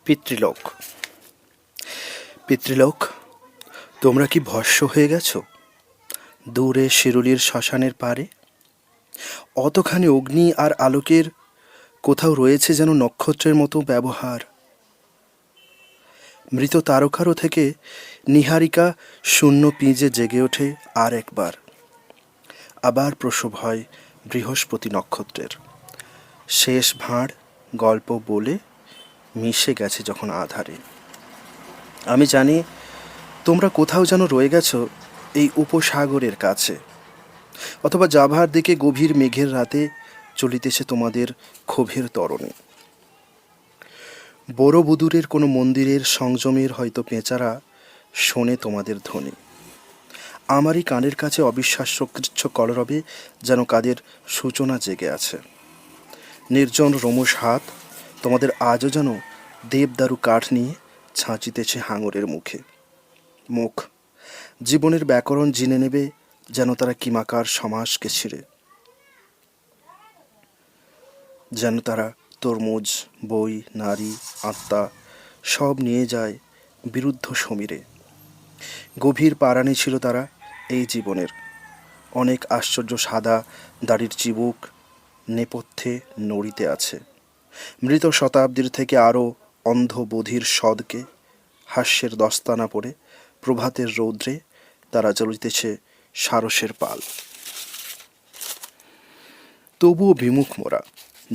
পিতৃলোক। পিতৃলোক, তোমরা কি ভস্ম হয়ে গেছো দূরে শিরুলির শ্মশানের পারে? অতখানি অগ্নি আর আলোকের কোথাও রয়েছে যেন নক্ষত্রের মতো ব্যবহার। মৃত তারকারও থেকে নীহারিকা শূন্য পিঁজে জেগে ওঠে আর একবার। আবার প্রসব হয় বৃহস্পতি নক্ষত্রের। শেষ ভাঁড় গল্প বলে মিশে গেছে যখন আধারে। আমি জানি তোমরা কোথাও যেন রয়ে গেছো এই উপসাগরের কাছে, অথবা জাভার দিকে গভীর মেঘের রাতে চলিতেছে তোমাদের ক্ষোভের তরণী। বড়বুদুরের কোনো মন্দিরের সংযমের হয়তো পেঁচারা শোনে তোমাদের ধ্বনি। আমারই কানের কাছে অবিশ্বাস্য কৃচ্ছ কলরবে যেন কাদের সূচনা জেগে আছে। নির্জন রোমশ হাত তোমাদের আজও যেন দেবদারু কাঠ নিয়ে ছাঁচিতেছে হাঙরের মুখে। মুখ জীবনের ব্যাকরণ জিনে নেবে যেন তারা কিমাকার সমাসকে ছিঁড়ে। যেন তারা তরমুজ, বই, নারী, আত্মা সব নিয়ে যায় বিরুদ্ধ সমীরে। গভীর পারানি ছিল তারা এই জীবনের। অনেক আশ্চর্য সাদা দাড়ির চিবুক নেপথ্যে নড়িতে আছে। মৃত শতাব্দীর থেকে আরও অন্ধ বধির সদকে হাস্যের দস্তানা পরে প্রভাতের রৌদ্রে তারা জ্বলিতেছে সারসের পাল। তবুও বিমুখ মোরা।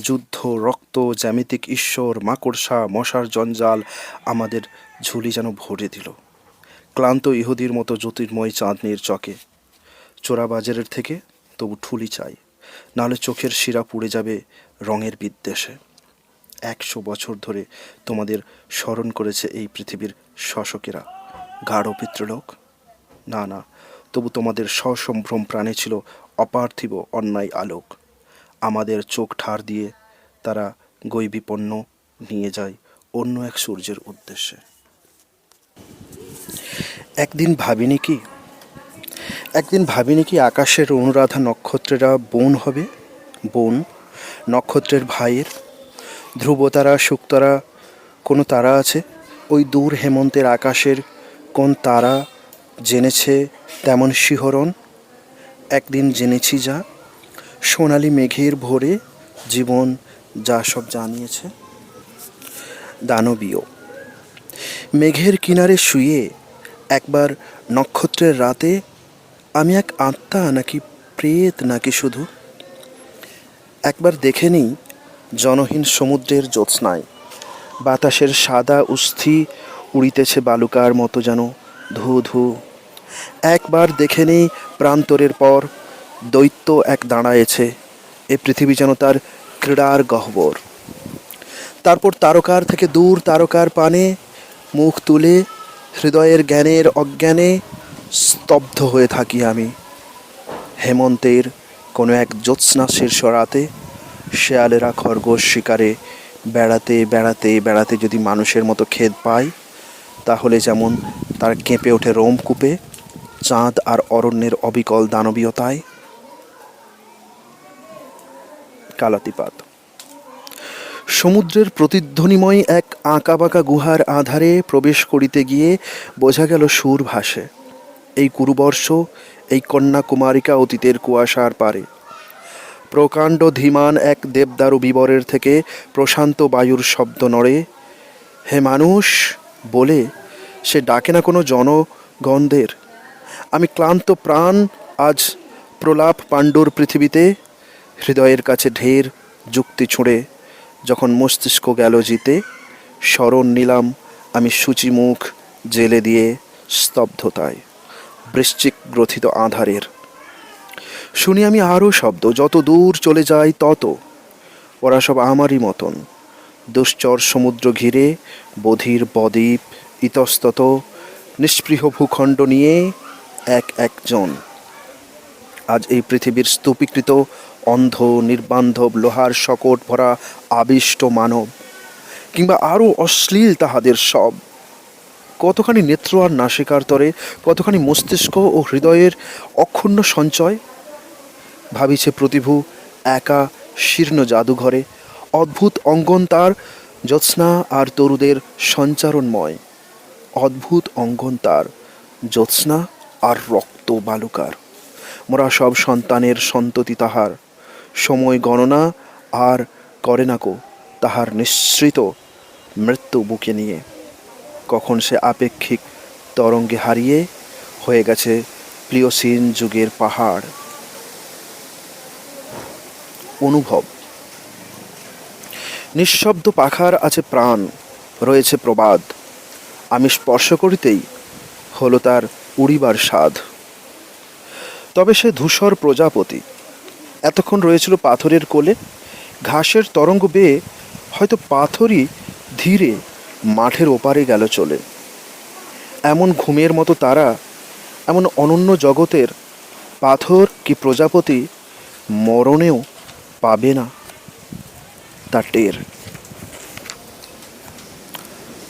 যুদ্ধ, রক্ত, জ্যামিতিক ঈশ্বর, মাকড়সা, মশার জঞ্জাল আমাদের ঝুলি যেন ভরে দিল ক্লান্ত ইহুদির মতো জ্যোতির্ময় চাঁদনির চকে। চোরাবাজারের থেকে তবু ঠুলি চাই, নাহলে চোখের শিরা পুড়ে যাবে রঙের বিদ্বেষে। 100 বছর ধরে তোমাদের স্মরণ করেছে এই পৃথিবীর শাসকেরা। গাঢ় পিতৃলোক, না না, তবু তোমাদের সসম্ভ্রম প্রাণে ছিল অপার্থিব অন্যায় আলোক। আমাদের চোখ ঠার দিয়ে তারা গৈবিপন্ন নিয়ে যায় অন্য এক সূর্যের উদ্দেশ্যে। একদিন ভাবিনি কি আকাশের অনুরাধা নক্ষত্রেরা বোন হবে। বোন, নক্ষত্রের ভাইয়ের। ধ্রুবতারা, শুকতারা, কোনো তারা আছে ওই দূর হেমন্তের আকাশের? কোন তারা জেনেছে তেমন শিহরণ? একদিন জেনেছি যা, সোনালি মেঘের ভোরে জীবন যা সব জানিয়েছে। দানবীয় মেঘের কিনারে শুয়ে একবার নক্ষত্রের রাতে আমি এক আত্মা নাকি প্রেত নাকি শুধু একবার দেখে নিই জনহীন সমুদ্রের জ্যোৎস্নায়। বাতাসের সাদা উস্থি উড়িতেছে বালুকার মতো যেন ধু ধু। একবার দেখে নেই প্রান্তরের পর দৈত্য এক দাঁড়ায়েছে, এ পৃথিবী যেন তার ক্রীড়ার গহ্বর। তারপর তারকার থেকে দূর তারকার পানে মুখ তুলে হৃদয়ের জ্ঞানের অজ্ঞানে স্তব্ধ হয়ে থাকি আমি। হেমন্তের কোনো এক জ্যোৎস্না শীর্ষ রাতে শেয়ালেরা খরগোশ শিকারে বেড়াতে বেড়াতে বেড়াতে যদি মানুষের মতো খেদ পায়, তাহলে যেমন তার কেঁপে ওঠে রোমকূপে চাঁদ আর অরণ্যের অবিকল দানবীয়তায়। কালাতিপাত সমুদ্রের প্রতিধ্বনিময় এক আঁকাবাঁকা গুহার আধারে প্রবেশ করিতে গিয়ে বোঝা গেল সুর ভাসে। এই কুরুবর্ষ, এই কন্যাকুমারিকা অতীতের কুয়াশার পারে। প্রকাণ্ড ধীমান এক দেবদারু বিবরের থেকে প্রশান্ত বায়ুর শব্দ নড়ে। হে মানুষ বলে সে ডাকে না কোনো জনগণদের। আমি ক্লান্ত প্রাণ আজ প্রলাপ পাণ্ডুর পৃথিবীতে, হৃদয়ের কাছে ঢের যুক্তি ছুঁড়ে যখন মস্তিষ্ক গেল জিতে। স্মরণ নিলাম আমি সূচি মুখ জেলে দিয়ে স্তব্ধতায় বৃশ্চিক গ্রথিত আধারের। শুনি আমি আরও শব্দ, যত দূর চলে যায় তত। ওরা সব আমারই মতন, দুশ্চর সমুদ্র ঘিরে বধির বদ্বীপ ইতস্তত নিষ্পৃহ ভূখণ্ড নিয়ে এক একজন। আজ এই পৃথিবীর স্তূপীকৃত অন্ধ নির্বান্ধব লোহার শকট ভরা আবিষ্ট মানব, কিংবা আরও অশ্লীল তাহাদের সব। কতখানি নেত্র আর নাসিকার তরে, কতখানি মস্তিষ্ক ও হৃদয়ের অক্ষুণ্ণ সঞ্চয়। ভাবিছে প্রতিভু একা শীর্ণ জাদুঘরে, অদ্ভুত অঙ্গন তার জ্যোৎস্না আর তরুদের সঞ্চারণময় অদ্ভুত অঙ্গন তার, জ্যোৎস্না আর রক্ত বালুকার। মোরা সব সন্তানের সন্ততি তাহার, সময় গণনা আর করে না কো তাহার নিঃসৃত মৃত্যু বুকে নিয়ে। কখন সে আপেক্ষিক তরঙ্গে হারিয়ে হয়ে গেছে প্লিওসিন যুগের পাহাড়। অনুভব। নিঃশব্দ পাখার আছে প্রাণ, রয়েছে প্রবাদ। আমি স্পর্শ করিতেই হলো তার উড়িবার স্বাদ। তবে সে ধূসর প্রজাপতি এতক্ষণ রয়েছিল পাথরের কোলে, ঘাসের তরঙ্গ বেয়ে হয়তো পাথরই ধীরে মাঠের ওপারে গেল চলে। এমন ঘুমের মতো তারা, এমন অনন্য জগতের পাথর কি প্রজাপতি মরণেও পাবে না তার টের।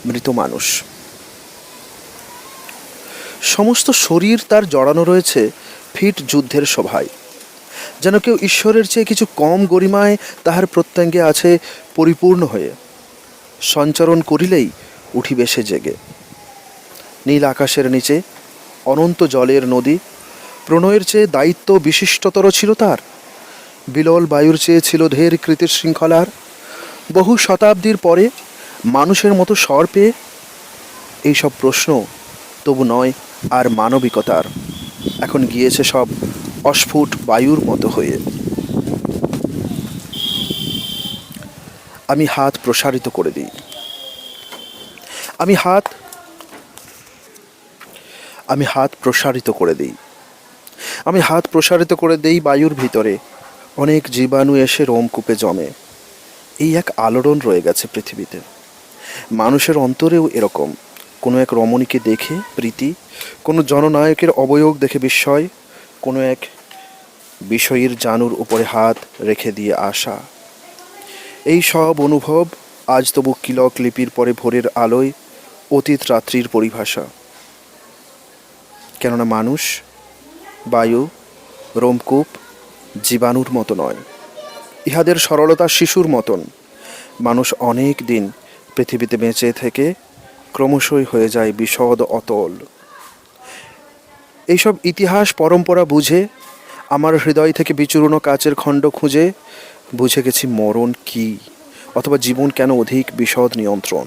মৃত মানুষ। সমস্ত শরীর তার জড়ানো রয়েছে ফিট যুদ্ধের শোভায়, যেন কেউ ঈশ্বরের চেয়ে কিছু কম গরিমায় তাহার প্রত্যঙ্গে আছে পরিপূর্ণ হয়ে। সঞ্চরণ করিলেই উঠিবে সে জেগে। নীল আকাশের নিচে অনন্ত জলের নদী, প্রণয়ের চেয়ে দায়িত্ব বিশিষ্টতর ছিল তার। বিলল বায়ুর চেয়ে ছিল ঢের কৃতির শৃঙ্খলার। বহু শতাব্দীর পরে মানুষের মতো স্বর পেয়ে এইসব প্রশ্ন তবু নয় আর মানবিকতার, এখন গিয়েছে সব অস্ফুট বায়ুর মতো হয়ে। আমি হাত প্রসারিত করে দিই, আমি হাত প্রসারিত করে দিই, আমি হাত প্রসারিত করে দেই বায়ুর ভিতরে। অনেক জীবাণু এসে রোমকূপে জমে। এই এক আলোড়ন রয়ে গেছে পৃথিবীতে। মানুষের অন্তরেও এরকম কোনো এক রমণীকে দেখে প্রীতি, কোনো জননায়কের অবয়ব দেখে বিস্ময়, কোনো এক বিষয়ীর জানুর উপরে হাত রেখে দিয়ে আসা। এই সব অনুভব আজ তবু কিলক লিপির পরে ভোরের আলোয় অতীত রাত্রির পরিভাষা। কেননা মানুষ, বায়ু, রোমকূপ জীবাণুর মতো নয়, ইহাদের সরলতা শিশুর মতন। মানুষ অনেক দিন পৃথিবীতে বেঁচে থেকে ক্রমশই হয়ে যায় বিশদ অতল। এইসব ইতিহাস পরম্পরা বুঝে আমার হৃদয় থেকে বিচূর্ণ কাচের খণ্ড খুঁজে বুঝে গেছি মরণ কি, অথবা জীবন কেন অধিক বিশদ নিয়ন্ত্রণ।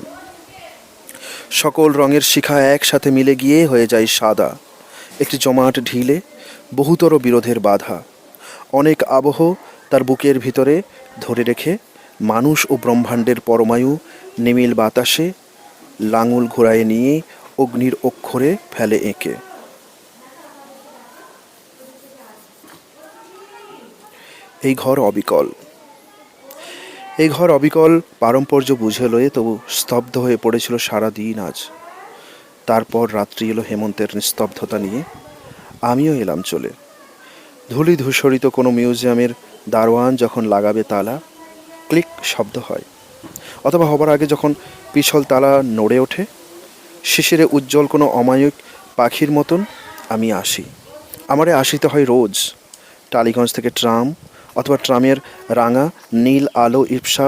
সকল রঙের শিখা একসাথে মিলে গিয়ে হয়ে যায় সাদা, একটি জমাট ঢিলে, বহুতর বিরোধের বাধা। অনেক আবহ তার বুকের ভিতরে ধরে রেখে মানুষ ও ব্রহ্মাণ্ডের পরমায়ু নিমিল বাতাসে লাঙুল ঘোরায় নিয়ে অগ্নির অক্ষরে ফেলে এঁকে। এই ঘর অবিকল, এই ঘর অবিকল পারম্পর্য বুঝে লয়ে তবু স্তব্ধ হয়ে পড়েছিল সারা দিন আজ। তারপর রাত্রি এলো হেমন্তের নিস্তব্ধতা নিয়ে, আমিও এলাম চলে। ধূলি ধূসরিত কোনো মিউজিয়ামের দারোয়ান যখন লাগাবে তালা, ক্লিক শব্দ হয়, অথবা হবার আগে যখন পিছল তালা নড়ে ওঠে, শিশিরে উজ্জ্বল কোনো অমায়িক পাখির মতন আমি আসি। আমারে আসিতে হয় রোজ। টালিগঞ্জ থেকে ট্রাম, অথবা ট্রামের রাঙা নীল আলো ইপসা।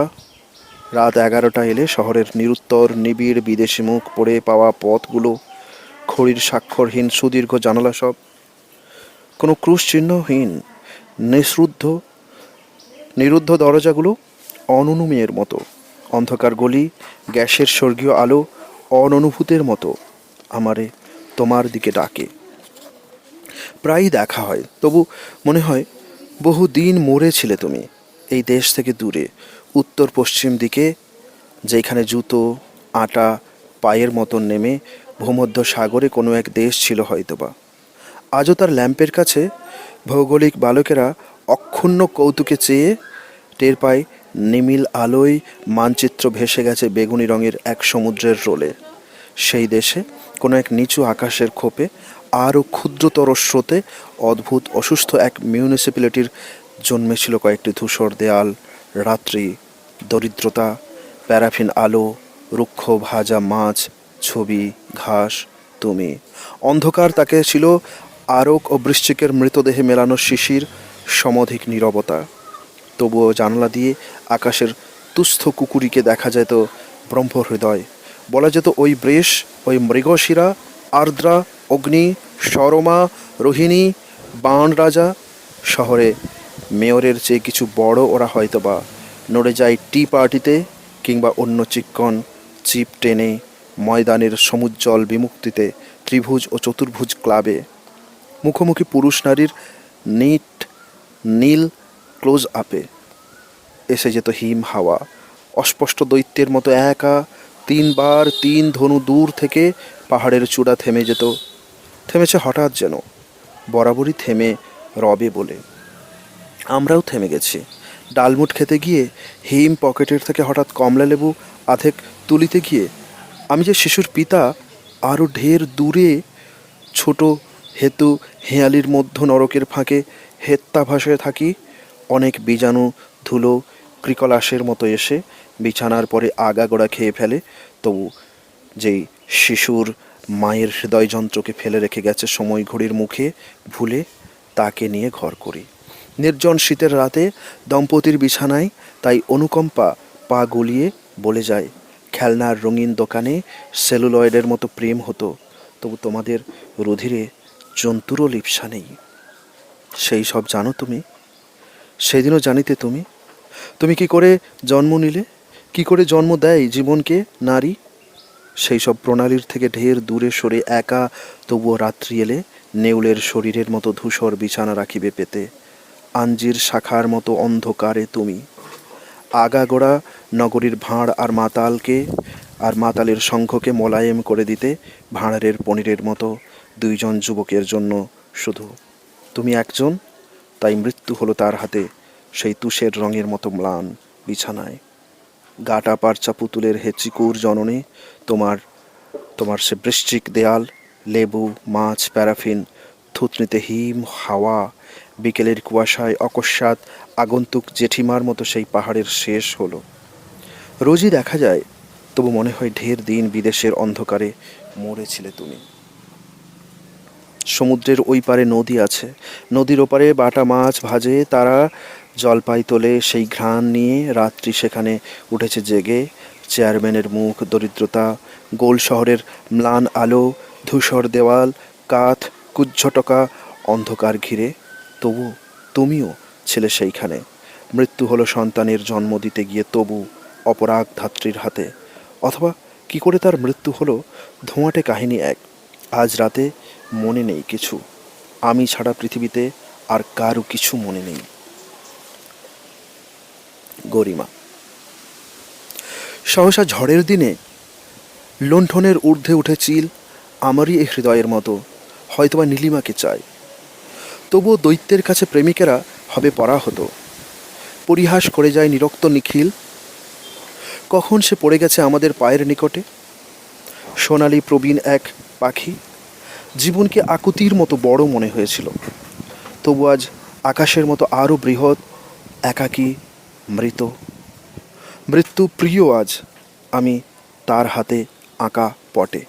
রাত 11টা এলে শহরের নিরুত্তর নিবিড় বিদেশি মুখ পড়ে পাওয়া পথগুলো, খড়ির স্বাক্ষরহীন সুদীর্ঘ জানালা সব, কোনো ক্রুশ চিহ্নহীন নিরুদ্ধ দরজাগুলো অননুমেয়ের মতো। অন্ধকার গলি, গ্যাসের স্বর্গীয় আলো অননুভূতের মতো আমারে তোমার দিকে ডাকে। প্রায়ই দেখা হয়, তবু মনে হয় বহু দিন মরেছিলে তুমি এই দেশ থেকে দূরে, উত্তর পশ্চিম দিকে, যেখানে জুতো আটা পায়ের মতন নেমে ভূমধ্য সাগরে কোনো এক দেশ ছিল হয়তোবা। আজও তার ল্যাম্পের কাছে ভৌগোলিক বালকেরা অক্ষুণ্ণ কৌতুকে চেয়ে টের পায় নিমিল আলোয় মানচিত্র ভেসে গেছে বেগুনি রঙের এক সমুদ্রের রোলে। সেই দেশে কোনো এক নিচু আকাশের খোপে আরও ক্ষুদ্রতর স্রোতে অদ্ভুত অসুস্থ এক মিউনিসিপ্যালিটির জন্মেছিল কয়েকটি ধূসর দেয়াল, রাত্রি, দরিদ্রতা, প্যারাফিন আলো, রুক্ষ ভাজা মাছ, ছবি, ঘাস, তুমি। অন্ধকার তাকে ছিল আরক ও বৃশ্চিকের মৃতদেহে মেলানো শিশির, সমধিক নীরবতা। তবুও জানালা দিয়ে আকাশের তুস্থ কুকুরিকে দেখা যেত ব্রহ্মহৃদয়। বলা যেত ওই বৃষ, ওই মৃগশিরা, আর্দ্রা, অগ্নি, সরমা, রোহিণী, বাণ রাজা। শহরে মেয়রের চেয়ে কিছু বড় ওরা হয়তোবা নড়ে যায় টি পার্টিতে, কিংবা অন্য চিক্কণ চিপ টেনে ময়দানের সমুজ্জ্বল বিমুক্তিতে ত্রিভুজ ও চতুর্ভুজ ক্লাবে। মুখোমুখি পুরুষ নারীর নিট নীল ক্লোজ আপে এসে যেত হিম হাওয়া, অস্পষ্ট দৈত্যের মতো একা 3 বার 3 ধনু দূর থেকে পাহাড়ের চূড়া থেমে যেত। থেমেছে হঠাৎ যেন, বরাবরই থেমে রবে বলে। আমরাও থেমে গেছি। ডালমুট খেতে গিয়ে হিম পকেটের থেকে হঠাৎ কমলা লেবু আধেক তুলিতে গিয়ে আমি যে শিশুর পিতা আরও ঢের দূরে ছোট হেতু হেঁয়ালির মধ্য নরকের ফাঁকে হেত্তাভাসে থাকি, অনেক বীজাণু ধুলো ক্রিকলাসের মতো এসে বিছানার পরে আগাগোড়া খেয়ে ফেলে, তবু যেই শিশুর মায়ের হৃদয়যন্ত্রকে ফেলে রেখে গেছে সময় ঘড়ির মুখে ভুলে, তাকে নিয়ে ঘর করি। নির্জন শীতের রাতে দম্পতির বিছানায় তাই অনুকম্পা পা গলিয়ে বলে যায়, খেলনার রঙিন দোকানে সেলুলয়েডের মতো প্রেম হতো, তবু তোমাদের রুধিরে জন্তুরও লিপ্সা নেই। সেই সব জানো তুমি? সেদিনও জানিতে তুমি? তুমি কি করে জন্ম নিলে? কি করে জন্ম দেয় জীবনকে নারী? সেই সব প্রণালীর থেকে ঢের দূরে সরে একা তবুও রাত্রি এলে নেউলের শরীরের মতো ধূসর বিছানা রাখিবে পেতে। আঞ্জির শাখার মতো অন্ধকারে তুমি আগাগোড়া নগরীর ভাঁড় আর মাতালের সংঘকে মোলায়েম করে দিতে ভাঁড়ারের পনিরের মতো 2জন যুবকের জন্য শুধু। তুমি একজন, তাই মৃত্যু হলো তার হাতে সেই তুষের রঙের মতো ম্লান বিছানায়। গাটা পারচা পুতুলের হেচিকুর জননে তোমার তোমার সে বৃশ্চিক দেয়াল, লেবু, মাছ, প্যারাফিন, থুতনিতে হিম হাওয়া, বিকেলের কুয়াশায় অকস্মাৎ আগন্তুক জেঠিমার মতো সেই পাহাড়ের শেষ হলো। রোজই দেখা যায়, তবু মনে হয় ঢের দিন বিদেশের অন্ধকারে মরেছিলে তুমি। সমুদ্রের ওই পারে নদী আছে, নদীর ওপারে বাটা মাছ ভাজে তারা, জলপাই তোলে সেই ঘ্রাণ নিয়ে রাত্রি সেখানে উঠেছে জেগে। চেয়ারম্যানের মুখ দরিদ্রতা, গোল শহরের ম্লান আলো, ধূসর দেওয়াল, কাঠ, কুজ্ঝটকা অন্ধকার ঘিরে, তবু তুমিও ছিলে সেইখানে। মৃত্যু হলো সন্তানের জন্ম দিতে গিয়ে তবু অপরাগ ধাত্রীর হাতে। অথবা কি করে তার মৃত্যু হলো, ধোঁয়াটে কাহিনী এক। আজ রাতে মনে নেই কিছু, আমি ছাড়া পৃথিবীতে আর কারও কিছু মনে নেই। গরিমা। সহসা ঝড়ের দিনে লণ্ঠনের ঊর্ধ্বে উঠে চিল আমারই এই হৃদয়ের মতো, হয়তোবা নীলিমাকে চায়। তবুও দৈত্যের কাছে প্রেমিকেরা হবে পরা হতো। পরিহাস করে যায় নিরক্ত নিখিল, কখন সে পড়ে গেছে আমাদের পায়ের নিকটে। সোনালি প্রবীণ এক পাখি, জীবনকে আকুতির মতো বড় মনে হয়েছিল, তবু আজ আকাশের মতো আরও বৃহৎ, একাকী, মৃত। মৃত্যু প্রিয় আজ আমি তার হাতে আঁকা পটে।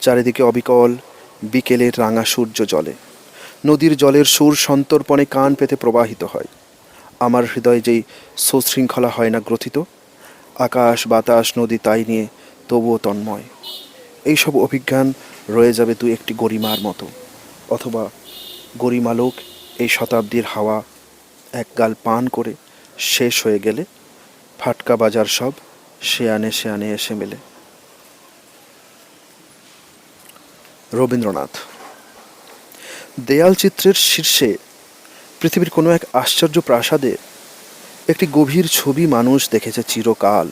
চারিদিকে অবিকল বিকেলের রাঙা সূর্য জলে, নদীর জলের সুর সন্তর্পণে কান পেতে প্রবাহিত হয়। আমার হৃদয় যেই সুশৃঙ্খলা হয় না গ্রথিত, আকাশ বাতাস নদী তাই নিয়ে তবুও তন্ময়। এইসব অভিজ্ঞান রয়ে যাবে দু একটি গরিমার মতো, অথবা গরিমালোক এই শতাব্দীর হাওয়া একগাল পান করে শেষ হয়ে গেলে ফাটকা বাজার সব শেয়ানে শেয়ানে এসে মেলে। রবীন্দ্রনাথ। দেয়াল চিত্রের শীর্ষে পৃথিবীর কোনো এক আশ্চর্য প্রাসাদে একটি গভীর ছবি মানুষ দেখেছে চিরকাল।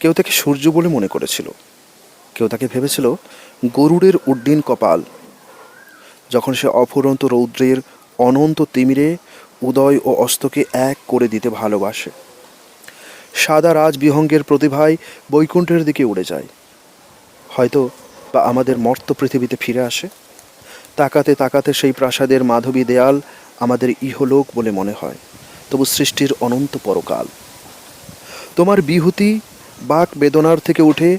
কেউ তাকে সূর্য বলে মনে করেছিল, কেউ তাকে ভেবেছিল গরুড়ের উড্ডীন কপাল, যখন সে অফুরন্ত রৌদ্রের অনন্ত তিমিরে উদয় ও অস্তকে এক করে দিতে ভালোবাসে। সাদা রাজবিহঙ্গের প্রতিভায় বৈকুণ্ঠের দিকে উড়ে যায়, হয়তো বা আমাদের মর্ত পৃথিবীতে ফিরে আসে। তাকাতে তাকাতে সেই প্রাসাদের মাধবী দেয়াল আমাদের ইহলোক বলে মনে হয়, তবু সৃষ্টির অনন্ত পরকাল। তোমার বিহুতি বাক বেদনার থেকে উঠে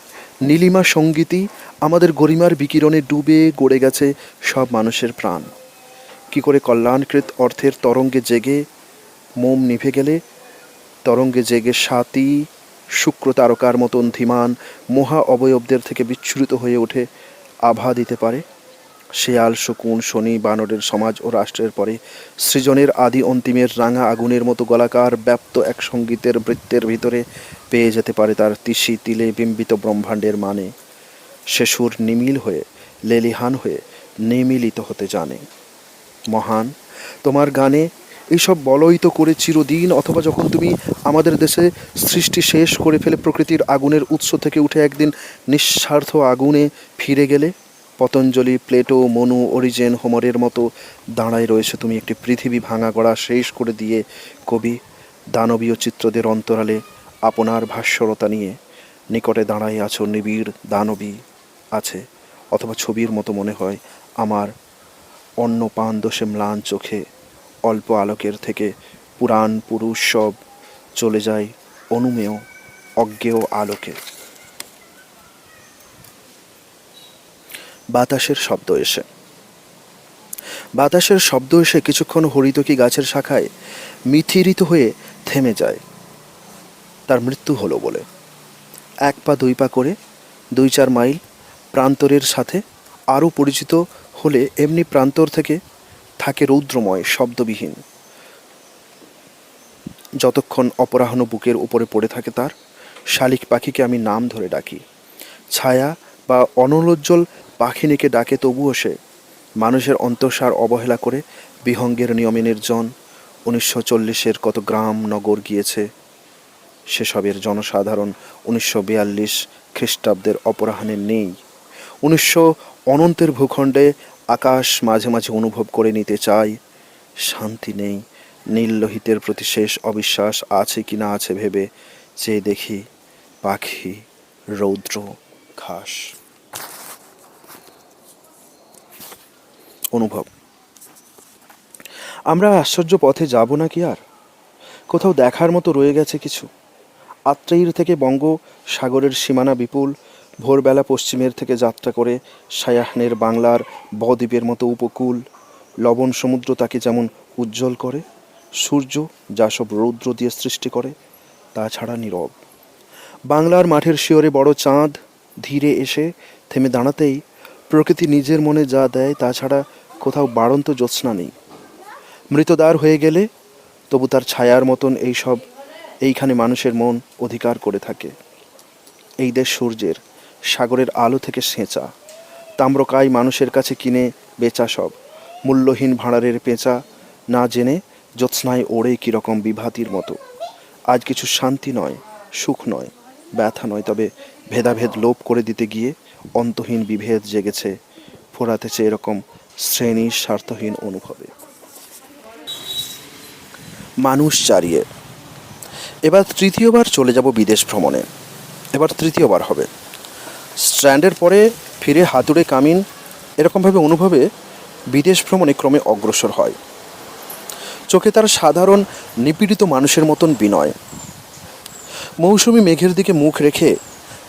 নীলিমা সঙ্গীতই আমাদের গরিমার বিকিরণে ডুবে গড়ে গেছে সব মানুষের প্রাণ। কি করে কল্যাণকৃত অর্থের তরঙ্গে জেগে মোম নিভে গেলে, তরঙ্গে জেগে স্বাতী শুক্র তারকার মতন ধীমান মহা অবয়বদের থেকে বিচ্ছুরিত হয়ে ওঠে আভা দিতে পারে। শেয়াল, শকুন, শনি, বানরের সমাজ ও রাষ্ট্রের পরে সৃজনের আদি অন্তিমের রাঙা আগুনের মতো গলাকার ব্যাপ্ত এক সঙ্গীতের বৃত্তের ভিতরে পেয়ে যেতে পারে তার তিসি তিলে বিম্বিত ব্রহ্মাণ্ডের মানে। সে সুর নিমিল হয়ে, লেলিহান হয়ে নিমিলিত হতে জানে। মহান, তোমার গানে এইসব বলই তো করে চিরদিন, অথবা যখন তুমি আমাদের দেশে সৃষ্টি শেষ করে ফেলে প্রকৃতির আগুনের উৎস থেকে উঠে একদিন নিঃস্বার্থ আগুনে ফিরে গেলে, পতঞ্জলি, প্লেটো, মনু, অরিজেন, হোমরের মতো দাঁড়ায় রয়েছে তুমি একটি পৃথিবী ভাঙা গড়া শেষ করে দিয়ে। কবি দানবীয় চিত্রদের অন্তরালে আপনার ভাস্বরতা নিয়ে নিকটে দাঁড়ায় আছো নিবিড় দানবী আছে, অথবা ছবির মতো মনে হয় আমার অন্য পান দোষে ম্লান চোখে অল্প আলোকের থেকে পুরাণ পুরুষ সব চলে যায় অনুমেয় অজ্ঞেয় আলোকে। বাতাসের শব্দ এসে কিছুক্ষণ হরিতকি গাছের শাখায় মিথিরিত হয়ে থেমে যায়। তার মৃত্যু হলো বলে 1 পা 2 পা করে 2-4 মাইল প্রান্তরের সাথে আরও পরিচিত হলে এমনি প্রান্তর থেকে থাকে রৌদ্রময় শব্দবিহীন। যতক্ষণ অপরাহ্ন বুকের উপরে পড়ে থাকে তার শালিক পাখিকে আমি নাম ধরে ডাকি। ছায়া বা অনলোজ্জ্বল পাখিনীকে ডাকে, তবুও সে মানুষের অন্তঃসার অবহেলা করে বিহঙ্গের নিয়মে নির্জন। 1940-এর কত গ্রাম নগর গিয়েছে, সেসবের জনসাধারণ 1942 খ্রিস্টাব্দের অপরাহ্নে নেই। 1900 অনন্তের ভূখণ্ডে আকাশ মাঝে মাঝে অনুভব করে নিতে চায় শান্তি নেই। নীললোহিতের প্রতি শেষ অবিশ্বাস আছে কি না আছে ভেবে চেয়ে দেখি পাখি, রৌদ্র, ঘাস। অনুভব। আমরা আশ্চর্য পথে যাব না কি আর? কোথাও দেখার মতো রয়ে গেছে কিছু? আত্রেয়ীর থেকে বঙ্গসাগরের সীমানা বিপুল। ভোরবেলা পশ্চিমের থেকে যাত্রা করে সায়াহ্নের বাংলার বদ্বীপের মতো উপকূল। লবণ সমুদ্র তাকে যেমন উজ্জ্বল করে, সূর্য যা সব রৌদ্র দিয়ে সৃষ্টি করে, তাছাড়া নীরব। বাংলার মাঠের শিয়রে বড় চাঁদ ধীরে এসে থেমে দাঁড়াতেই প্রকৃতি নিজের মনে যা দেয়, তাছাড়া কোথাও বাড়ন্ত জ্যোৎস্না নেই। মৃতদার হয়ে গেলে তবু তার ছায়ার মতন এইখানে মানুষের মন অধিকার করে থাকে। এই দেশ সূর্যের, সাগরের আলো থেকে সেঁচা। তাম্রকায় মানুষের কাছে কিনে বেচা সব মূল্যহীন ভাঁড়ারের পেঁচা, না জেনে জ্যোৎস্নায় ওড়ে কীরকম বিভাতির মতো। আজ কিছু শান্তি নয়, সুখ নয়, ব্যথা নয়, তবে ভেদাভেদ লোপ করে দিতে গিয়ে অন্তহীন বিভেদ জেগেছে, ফোরাতেছে এরকম শ্রেণী স্বার্থহীন অনুভবে। মানুষ চারিয়ে। এবার তৃতীয়বার চলে যাব বিদেশ ভ্রমণে। এবার তৃতীয়বার হবে। স্ট্র্যান্ডের পরে ফিরে হাতুড়ে কামিন, এরকমভাবে অনুভবে বিদেশ ভ্রমণে ক্রমে অগ্রসর হয়। চোখে তার সাধারণ নিপীড়িত মানুষের মতন বিনয়। মৌসুমি মেঘের দিকে মুখ রেখে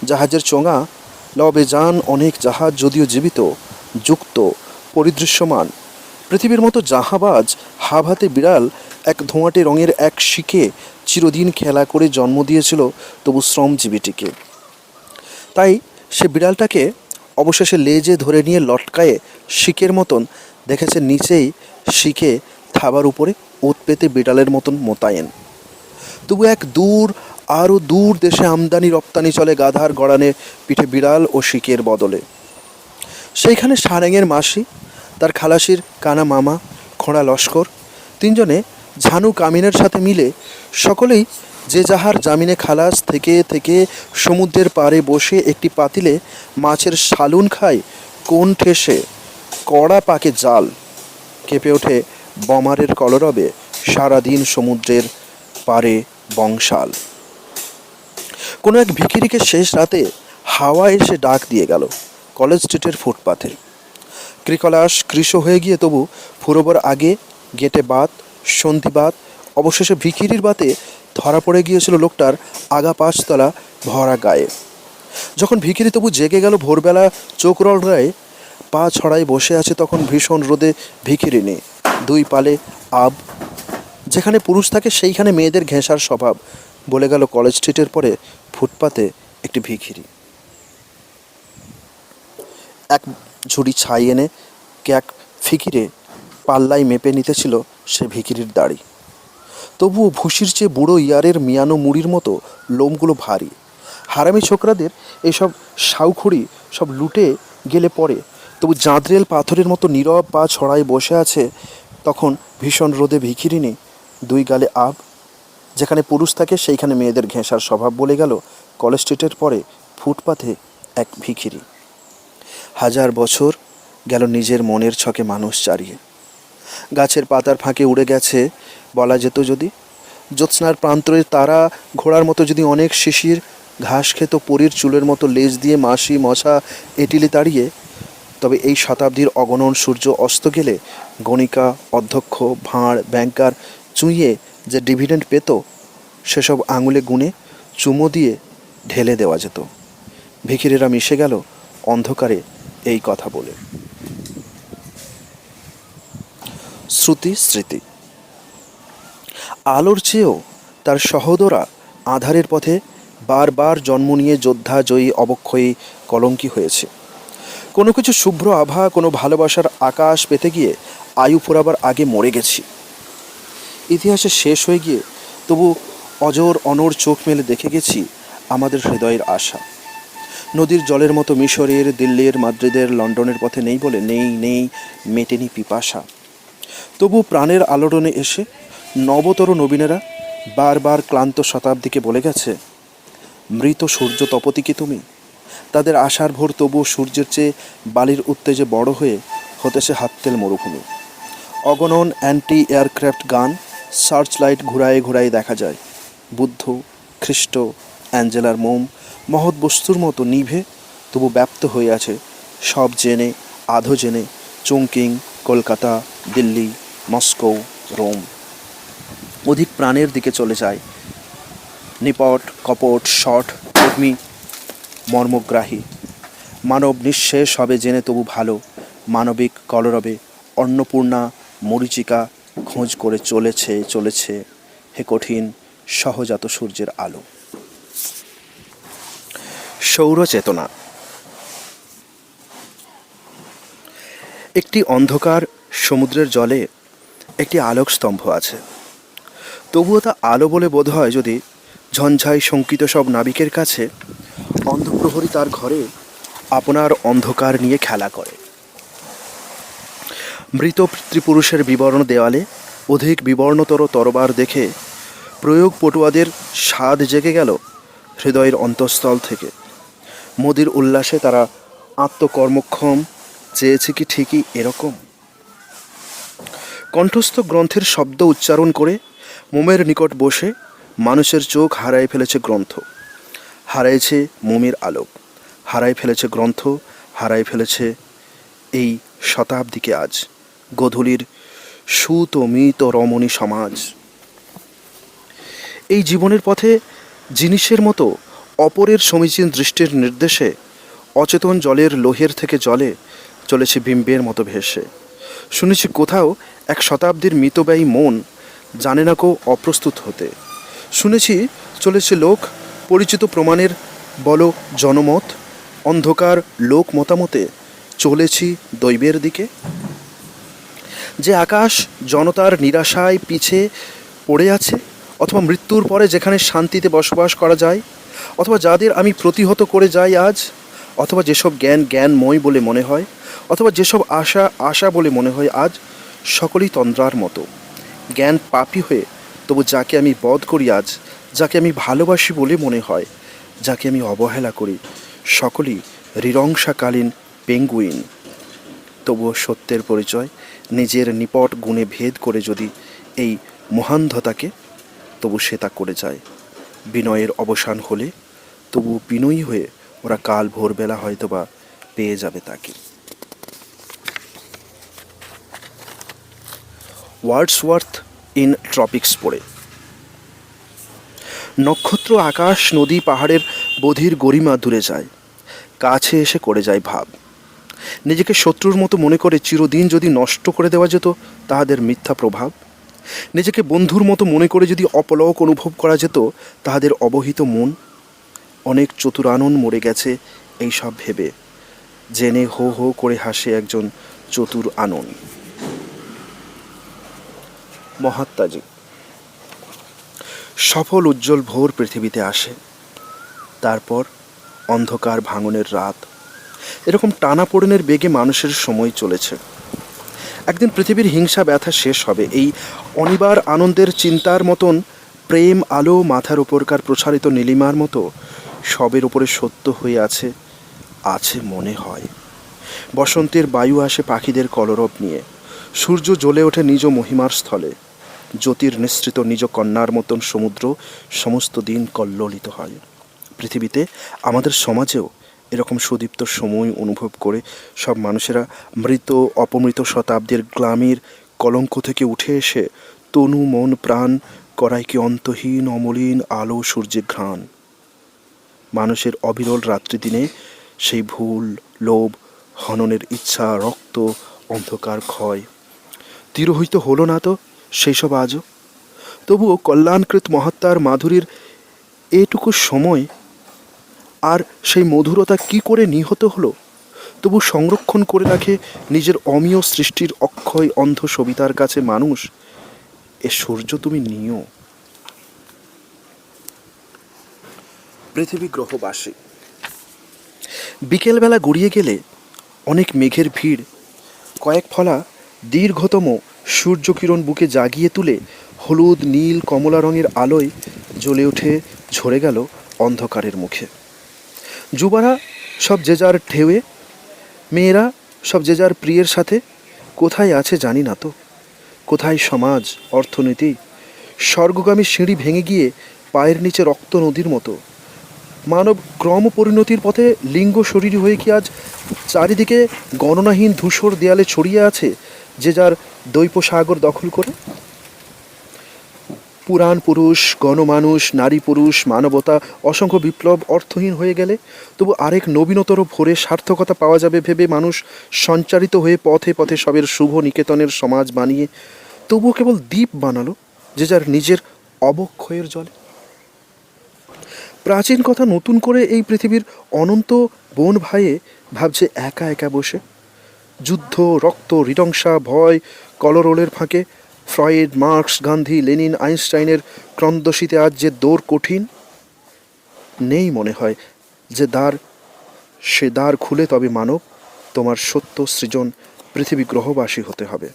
জাহাজের চোঙা লবে যান অনেক জাহাজ, যদিও জীবিত, যুক্ত, পরিদৃশ্যমান। পৃথিবীর মতো জাহাবাজ হাভাতে বিড়াল এক ধোঁয়াটে রঙের এক শিকে চিরদিন খেলা করে জন্ম দিয়েছিল তবু শ্রমজীবীটিকে। তাই সে বিড়ালটাকে অবশেষে লেজে ধরে নিয়ে লটকায়ে শিকের মতন দেখেছে, নিচেই শিকে থাবার উপরে ওত পেতে বিড়ালের মতন মোতায়েন। তবু এক আরও দূর দেশে আমদানি রপ্তানি চলে গাধার গড়ানে পিঠে বিড়াল ও শিকের বদলে। সেইখানে সারেঙের মাসি, তার খালাসির কানা মামা, খোঁড়া লস্কর, তিনজনে ঝানু কামিনের সাথে মিলে সকলেই যে যাহার জামিনে খালাস থেকে থেকে সমুদ্রের পাড়ে বসে একটি পাতিলে মাছের শালুন খায় কোন ঠেসে। কড়া পাকে জাল, কেঁপে ওঠে বমারের কলরবে সারাদিন সমুদ্রের পাড়ে বংশাল। কোনো এক ভিখিরিকে শেষ রাতে হাওয়া এসে ডাক দিয়ে গেল কলেজ স্ট্রিটের ফুটপাথে। ক্রিকলাস কৃশ হয়ে গিয়ে তবু ফুরোবার আগে গেটে বাত, সন্ধিবাত, অবশেষে ভিখিরির বাতে ধরা পড়ে গিয়েছিল লোকটার আগা 5 তলা ভরা গায়ে। যখন ভিখিরি তবু জেগে গেল ভোরবেলা চোখ রড়ায় পা ছড়ায় বসে আছে, তখন ভীষণ রোদে ভিখিরিনি, 2 পালে আব। যেখানে পুরুষ থাকে সেইখানে মেয়েদের ঘেঁষার স্বভাব। বলে গেল কলেজ স্ট্রিটের পরে ফুটপাতে একটি ভিখিরি। এক ঝুড়ি ছাই এনে এক ফিকিরে পাল্লায় মেপে নিতেছিল সে ভিখিরির দাড়ি। তবুও ভুসির চেয়ে বুড়ো ইয়ারের মিয়ানো মুড়ির মতো লোমগুলো ভারী। হারামি ছোকরাদের এসব সাউখুড়ি সব লুটে গেলে পরে তবু জাঁদরেল পাথরের মতো নীরব পা ছড়ায় বসে আছে। তখন ভীষণ রোদে ভিখিরিনি, দুই গালে আব। যেখানে পুরুষ থাকে সেইখানে মেয়েদের ঘেঁষার স্বভাব বলে গেল কলেজ স্ট্রিটের পরে ফুটপাথে এক ভিখিরি। 1000 বছর গেল নিজের মনের ছকে মানুষ চারিয়ে। গাছের পাতার ফাঁকে উড়ে গেছে বলা যেত যদি। জ্যোৎস্নার প্রান্তরে তারা ঘোড়ার মতো যদি অনেক শিশির ঘাস খেত পরীর চুলের মতো লেজ দিয়ে মাসি মশা এটিলে তাড়িয়ে, তবে এই শতাব্দীর অগণন সূর্য অস্ত গেলে গণিকা, অধ্যক্ষ, ভাঁড়, ব্যাংকার চুইয়ে যে ডিভিডেন্ড পেত সেসব আঙুলে গুনে চুমো দিয়ে ঢেলে দেওয়া যেত। ভিখিরিরা মিশে গেল অন্ধকারে এই কথা বলে। শ্রুতি স্মৃতি। আলোর চেয়েও তার সহোদরা আঁধারের পথে বারবার জন্ম নিয়ে যোদ্ধা, জয়ী, অবক্ষয়ী, কলঙ্কি হয়েছে। কোনো কিছু শুভ্র আভা, কোনো ভালোবাসার আকাশ পেতে গিয়ে আয়ু ফোরাবার আগে মরে গেছি। ইতিহাসে শেষ হয়ে গিয়ে তবু অজর অনড় চোখ মেলে দেখে গেছি আমাদের হৃদয়ের আশা। নদীর জলের মতো মিশরের, দিল্লির, মাদ্রিদের, লন্ডনের পথে নেই বলে নেই মেটেনি পিপাসা। তবু প্রাণের আলোড়নে এসে নবতর নবীনেরা বারবার ক্লান্ত শতাব্দীকে বলে গেছে, মৃত সূর্য তপতি কি তুমি? তাদের আশার ভোর তবুও সূর্যের চেয়ে বালির উত্তেজে বড় হয়ে হতেছে হাততেল মরুভূমি। অগণন anti aircraft gun, search light ঘুরায়ে ঘুরায়ে দেখা যায়। বুদ্ধ, খ্রিস্ট, অ্যাঞ্জেলার মোম মহৎ বস্তুর মতো নিভে তবু ব্যপ্ত হয়ে আছে সব জেনে আধো জেনে Chongqing, Kolkata, Delhi, Moscow, Rome. অধিক প্রাণের দিকে চলে যায়। নিপট, কপট, শট, কর্মী, মর্মগ্রাহী। মানব নিঃশেষ হবে জেনে তবু ভালো। মানবিক কলরবে অন্নপূর্ণা মরীচিকা খোঁজ করে চলেছে হে কঠিন সহজাত সূর্যের আলো। সৌরচেতনা। একটি অন্ধকার সমুদ্রের জলে একটি আলোক স্তম্ভ আছে। তবুও তা আলো বলে বোধ হয় যদি ঝঞ্ঝাই শঙ্কিত সব নাবিকের কাছে অন্ধপ্রহরী তার ঘরে আপনার অন্ধকার নিয়ে খেলা করে। মৃত পিতৃপুরুষের বিবর্ণ দেওয়ালে অধিক বিবর্ণতর তরবার দেখে প্রয়োগ পটুয়াদের স্বাদ জেগে গেল হৃদয়ের অন্তঃস্থল থেকে। মোদির উল্লাসে তারা আত্মকর্মক্ষম চেয়েছে কি ঠিকই এরকম? কণ্ঠস্থ গ্রন্থের শব্দ উচ্চারণ করে মোমের নিকট বসে মানুষের চোখ হারায় ফেলেছে গ্রন্থ, হারাইছে মোমের আলোক, হারায় ফেলেছে গ্রন্থ, হারায় ফেলেছে এই শতাব্দীকে আজ গোধূলির সুত মিত রমণী সমাজ। এই জীবনের পথে জিনিসের মতো অপরের সমীচীন দৃষ্টির নির্দেশে অচেতন জলের লোহের থেকে জলে চলেছে বিম্বের মতো ভেসে। শুনেছি কোথাও এক শতাব্দীর মিতব্যয়ী মন জানে না কো অপ্রস্তুত হতে। শুনেছি চলেছে লোক পরিচিত প্রমাণের বল জনমত, অন্ধকার লোক মতামতে চলেছি দৈবের দিকে। যে আকাশ জনতার নিরাশায় পিছে পড়ে আছে, অথবা মৃত্যুর পরে যেখানে শান্তিতে বসবাস করা যায়, অথবা যাদের আমি প্রতিহত করে যাই আজ, অথবা যেসব জ্ঞান জ্ঞানময় বলে মনে হয়, অথবা যেসব আশা আশা বলে মনে হয় আজ, সকলেই তন্দ্রার মতো জ্ঞান পাপী হয়ে তবু যাকে আমি বধ করি আজ, যাকে আমি ভালোবাসি বলে মনে হয়, যাকে আমি অবহেলা করি, সকলেই রিরংসাকালীন পেঙ্গুইন। তবুও সত্যের পরিচয় নিজের নিপট গুণে ভেদ করে যদি এই মহান্ধতাকে, তবু সে তা করে যায়। বিনয়ের অবসান হলে তবু বিনয়ী হয়ে ওরা কাল ভোরবেলা হয়তোবা পেয়ে যাবে তাকে। ওয়ার্ডসওয়ার্থ ইন ট্রপিক্স পড়ে। নক্ষত্র, আকাশ, নদী, পাহাড়ের বধির গরিমা দূরে যায়, কাছে এসে করে যায় ভাব। নিজেকে শত্রুর মতো মনে করে চিরদিন যদি নষ্ট করে দেওয়া যেত তাহাদের মিথ্যা প্রভাব। নিজেকে বন্ধুর মতো মনে করে যদি অপলক অনুভব করা যেত তাহাদের অবহিত মন। অনেক চতুরানন মরে গেছে এই সব ভেবে, জেনে হো হো করে হাসে একজন চতুর আনন। মহাত্মাজি। সফল উজ্জ্বল ভোর পৃথিবীতে আসে, তারপর অন্ধকার ভাঙনের রাত। এরকম টানাপোড়েনের বেগে মানুষের সময় চলেছে। একদিন পৃথিবীর হিংসা ব্যথা শেষ হবে। এই অনিবার আনন্দের চিন্তার মতন প্রেম আলো মাথার উপরকার প্রসারিত নীলিমার মতো সবের উপরে সত্য হয়ে আছে আছে মনে হয়। বসন্তের বায়ু আসে পাখিদের কলরব নিয়ে। সূর্য জ্বলে ওঠে নিজ মহিমার স্থলে। জ্যোতির নিঃসৃত নিজ কন্যার মতন সমুদ্র সমস্ত দিন কল্লোলিত হয়। পৃথিবীতে আমাদের সমাজেও এরকম সুদীপ্ত সময় অনুভব করে সব মানুষেরা মৃত অপমৃত শতাব্দীর গ্লামির কলঙ্ক থেকে উঠে এসে তনু মন প্রাণ করায় কি অন্তহীন অমলিন আলো সূর্যের ঘ্রাণ। মানুষের অবিরল রাত্রিদিনে সেই ভুল লোভ হননের ইচ্ছা রক্ত অন্ধকার ক্ষয় তিরোহিত হলো না তো সেই সব আজও। তবুও কল্যাণকৃত মহাত্মার মাধুরীর এটুকু সময় আর সেই মধুরতা কি করে নিহত হলো, তবু সংরক্ষণ করে রাখে নিজের অমীয় সৃষ্টির অক্ষয় অন্ধ সবিতার কাছে মানুষ। এ সূর্য তুমি নিও। পৃথিবী গ্রহবাসী। বিকেলবেলা গড়িয়ে গেলে অনেক মেঘের ভিড় কয়েক ফলা দীর্ঘতম সূর্যকিরণ বুকে জাগিয়ে তুলে হলুদ নীল কমলা রঙের আলোয় জ্বলে উঠে ঝরে গেল অন্ধকারের মুখে। যুবারা সব যে যার ঢেউয়ে, মেয়েরা সব যে যার প্রিয়ের সাথে। কোথায় আছে জানি না তো, কোথায় সমাজ অর্থনীতি। স্বর্গগামী সিঁড়ি ভেঙে গিয়ে পায়ের নিচে রক্ত নদীর মতো মানব ক্রম পরিণতির পথে লিঙ্গ শরীরী হয়ে কি আজ চারিদিকে গণনাহীন ধূসর দেয়ালে ছড়িয়ে আছে যে যার দৈব সাগর দখল করে। পুরাণ পুরুষ গণমানুষ নারী পুরুষ মানবতা অসংখ্য বিপ্লব অর্থহীন হয়ে গেলে তবু আরেক নবীনতর ভোরে সার্থকতা পাওয়া যাবে ভেবে মানুষ সঞ্চারিত হয়ে পথে পথে সবের শুভ নিকেতনের সমাজ বানিয়ে তবুও কেবল দ্বীপ বানালো যে যার নিজের অবক্ষয়ের জলে। প্রাচীন কথা নতুন করে এই পৃথিবীর অনন্ত বন ভাইয়ে ভাবছে একা একা বসে। যুদ্ধ রক্ত হৃদংসা ভয় কলরোলের ফাঁকে ফ্রয়েড মার্কস গান্ধী লেনিন আইনস্টাইনের ক্রন্দশীতে আজ যে দৌড় কঠিন নেই মনে হয় যে দ্বার, সে দ্বার খুলে তবে মানব তোমার সত্য সৃজন পৃথিবী গ্রহবাসী হতে হবে।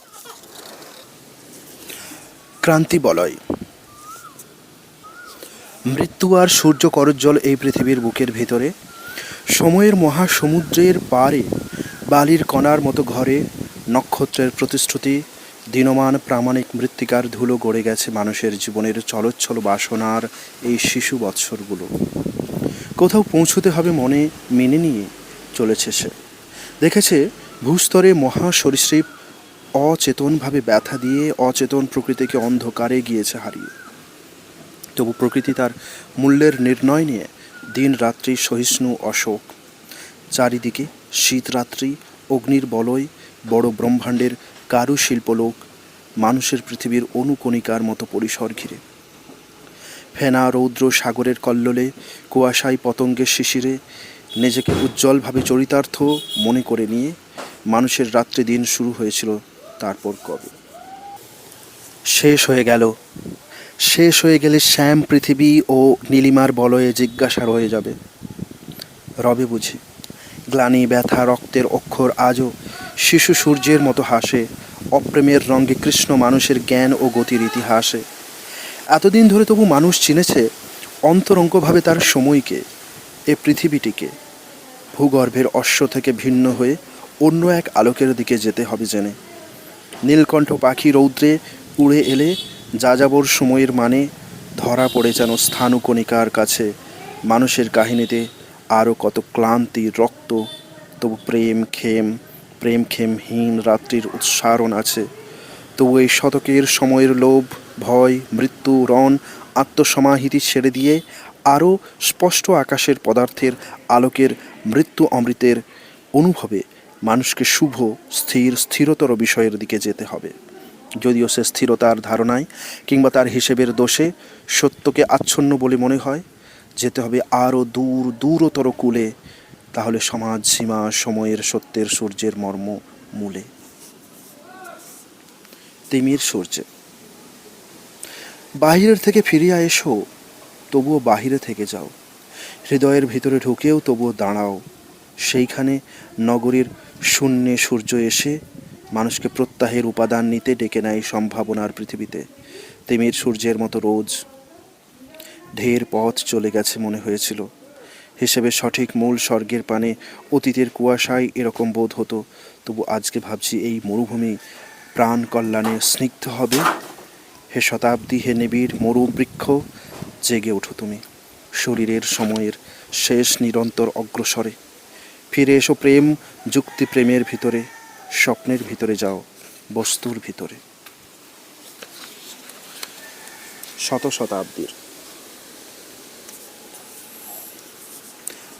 ক্রান্তি বলয়। মৃত্যু আর সূর্য করজ্জ্বল এই পৃথিবীর বুকের ভেতরে সময়ের মহাসমুদ্রের পারে বালির কণার মতো ঘরে নক্ষত্রের প্রতিশ্রুতি দিনমান প্রামাণিক মৃত্তিকার ধুলো গড়ে গেছে মানুষের জীবনের চলচ্ছল বাসনার এই শিশু বৎসরগুলো। কোথাও পৌঁছতে হবে মনে মেনে নিয়ে চলেছে সে। দেখেছে ভূস্তরে মহা সরীসৃপ অচেতনভাবে ব্যথা দিয়ে অচেতন প্রকৃতিকে অন্ধকারে গিয়েছে হারিয়ে। তবু প্রকৃতি তার মূল্যের নির্ণয় নিয়ে দিন রাত্রি সহিষ্ণু অশোক। চারিদিকে শীতরাত্রি অগ্নির বলয় বড় ব্রহ্মাণ্ডের কারুশিল্পলোক মানুষের পৃথিবীর অনুকণিকার মতো পরিসর ঘিরে। ফেনা রৌদ্র সাগরের কল্লোলে কুয়াশায় পতঙ্গের শিশিরে নিজেকে উজ্জ্বলভাবে চরিতার্থ মনে করে নিয়ে মানুষের রাত্রি দিন শুরু হয়েছিল। তারপর কবে শেষ হয়ে গেল, শেষ হয়ে গেলে শ্যাম পৃথিবী ও নীলিমার বলয়ে জিজ্ঞাসা রয়ে যাবে, রবে বুঝি? গ্লানি ব্যথা রক্তের অক্ষর আজও শিশু সূর্যের মতো হাসে অপ্রেমের রঙে কৃষ্ণ মানুষের জ্ঞান ও গতির ইতিহাসে। এতদিন ধরে তবু মানুষ চিনেছে অন্তরঙ্গভাবে তার সময়কে, এ পৃথিবীটিকে। ভূগর্ভের অশ্ব থেকে ভিন্ন হয়ে অন্য এক আলোকের দিকে যেতে হবে জেনে। নীলকণ্ঠ পাখি রৌদ্রে উড়ে এলে যাযাবর সময়ের মানে ধরা পড়ে যেন স্থানুকণিকার কাছে মানুষের কাহিনীতে আরও কত ক্লান্তি রক্ত, তবু প্রেম ক্ষেমহীন রাত্রির উৎসারণ আছে। তবু এই শতকের সময়ের লোভ ভয় মৃত্যু রণ আত্মসমাহিতি ছেড়ে দিয়ে আরও স্পষ্ট আকাশের পদার্থের আলোকের মৃত্যু অমৃতের অনুভবে মানুষকে শুভ স্থিরতর বিষয়ের দিকে যেতে হবে। যদিও সে স্থিরতার ধারণায় কিংবা তার হিসেবের দোষে সত্যকে আচ্ছন্ন বলে মনে হয়, যেতে হবে আরও দূরতর কূলে, তাহলে সমাজ সীমা সময়ের সত্যের সূর্যের মর্ম মূলে। তিমির সূর্যে। বাহিরের থেকে ফিরিয়া এসো, তবুও বাহিরে থেকে যাও। হৃদয়ের ভিতরে ঢুকেও তবুও দাঁড়াও। সেইখানে নগরীর শূন্যে সূর্য এসে মানুষকে প্রত্যাহের উপাদান নিতে ডেকে নেয় সম্ভাবনার পৃথিবীতে। তিমির সূর্যের মতো রোজ ঢের পথ চলে গেছে মনে হয়েছিল। হিসেবে সঠিক মূল স্বর্গের পানে অতীতের কুয়াশায় এরকম বোধ হতো। তবু আজকে ভাবছি এই মরুভূমি প্রাণ কল্যাণে স্নিগ্ধ হবে। হে শতাব্দী, হে নিবিড় মরুবৃক্ষ, জেগে ওঠো তুমি শরীরের সময়ের শেষ নিরন্তর অগ্রসরে। ফিরে এসো প্রেম যুক্তি প্রেমের ভিতরে, স্বপ্নের ভিতরে যাও, বস্তুর ভিতরে। শতাব্দীর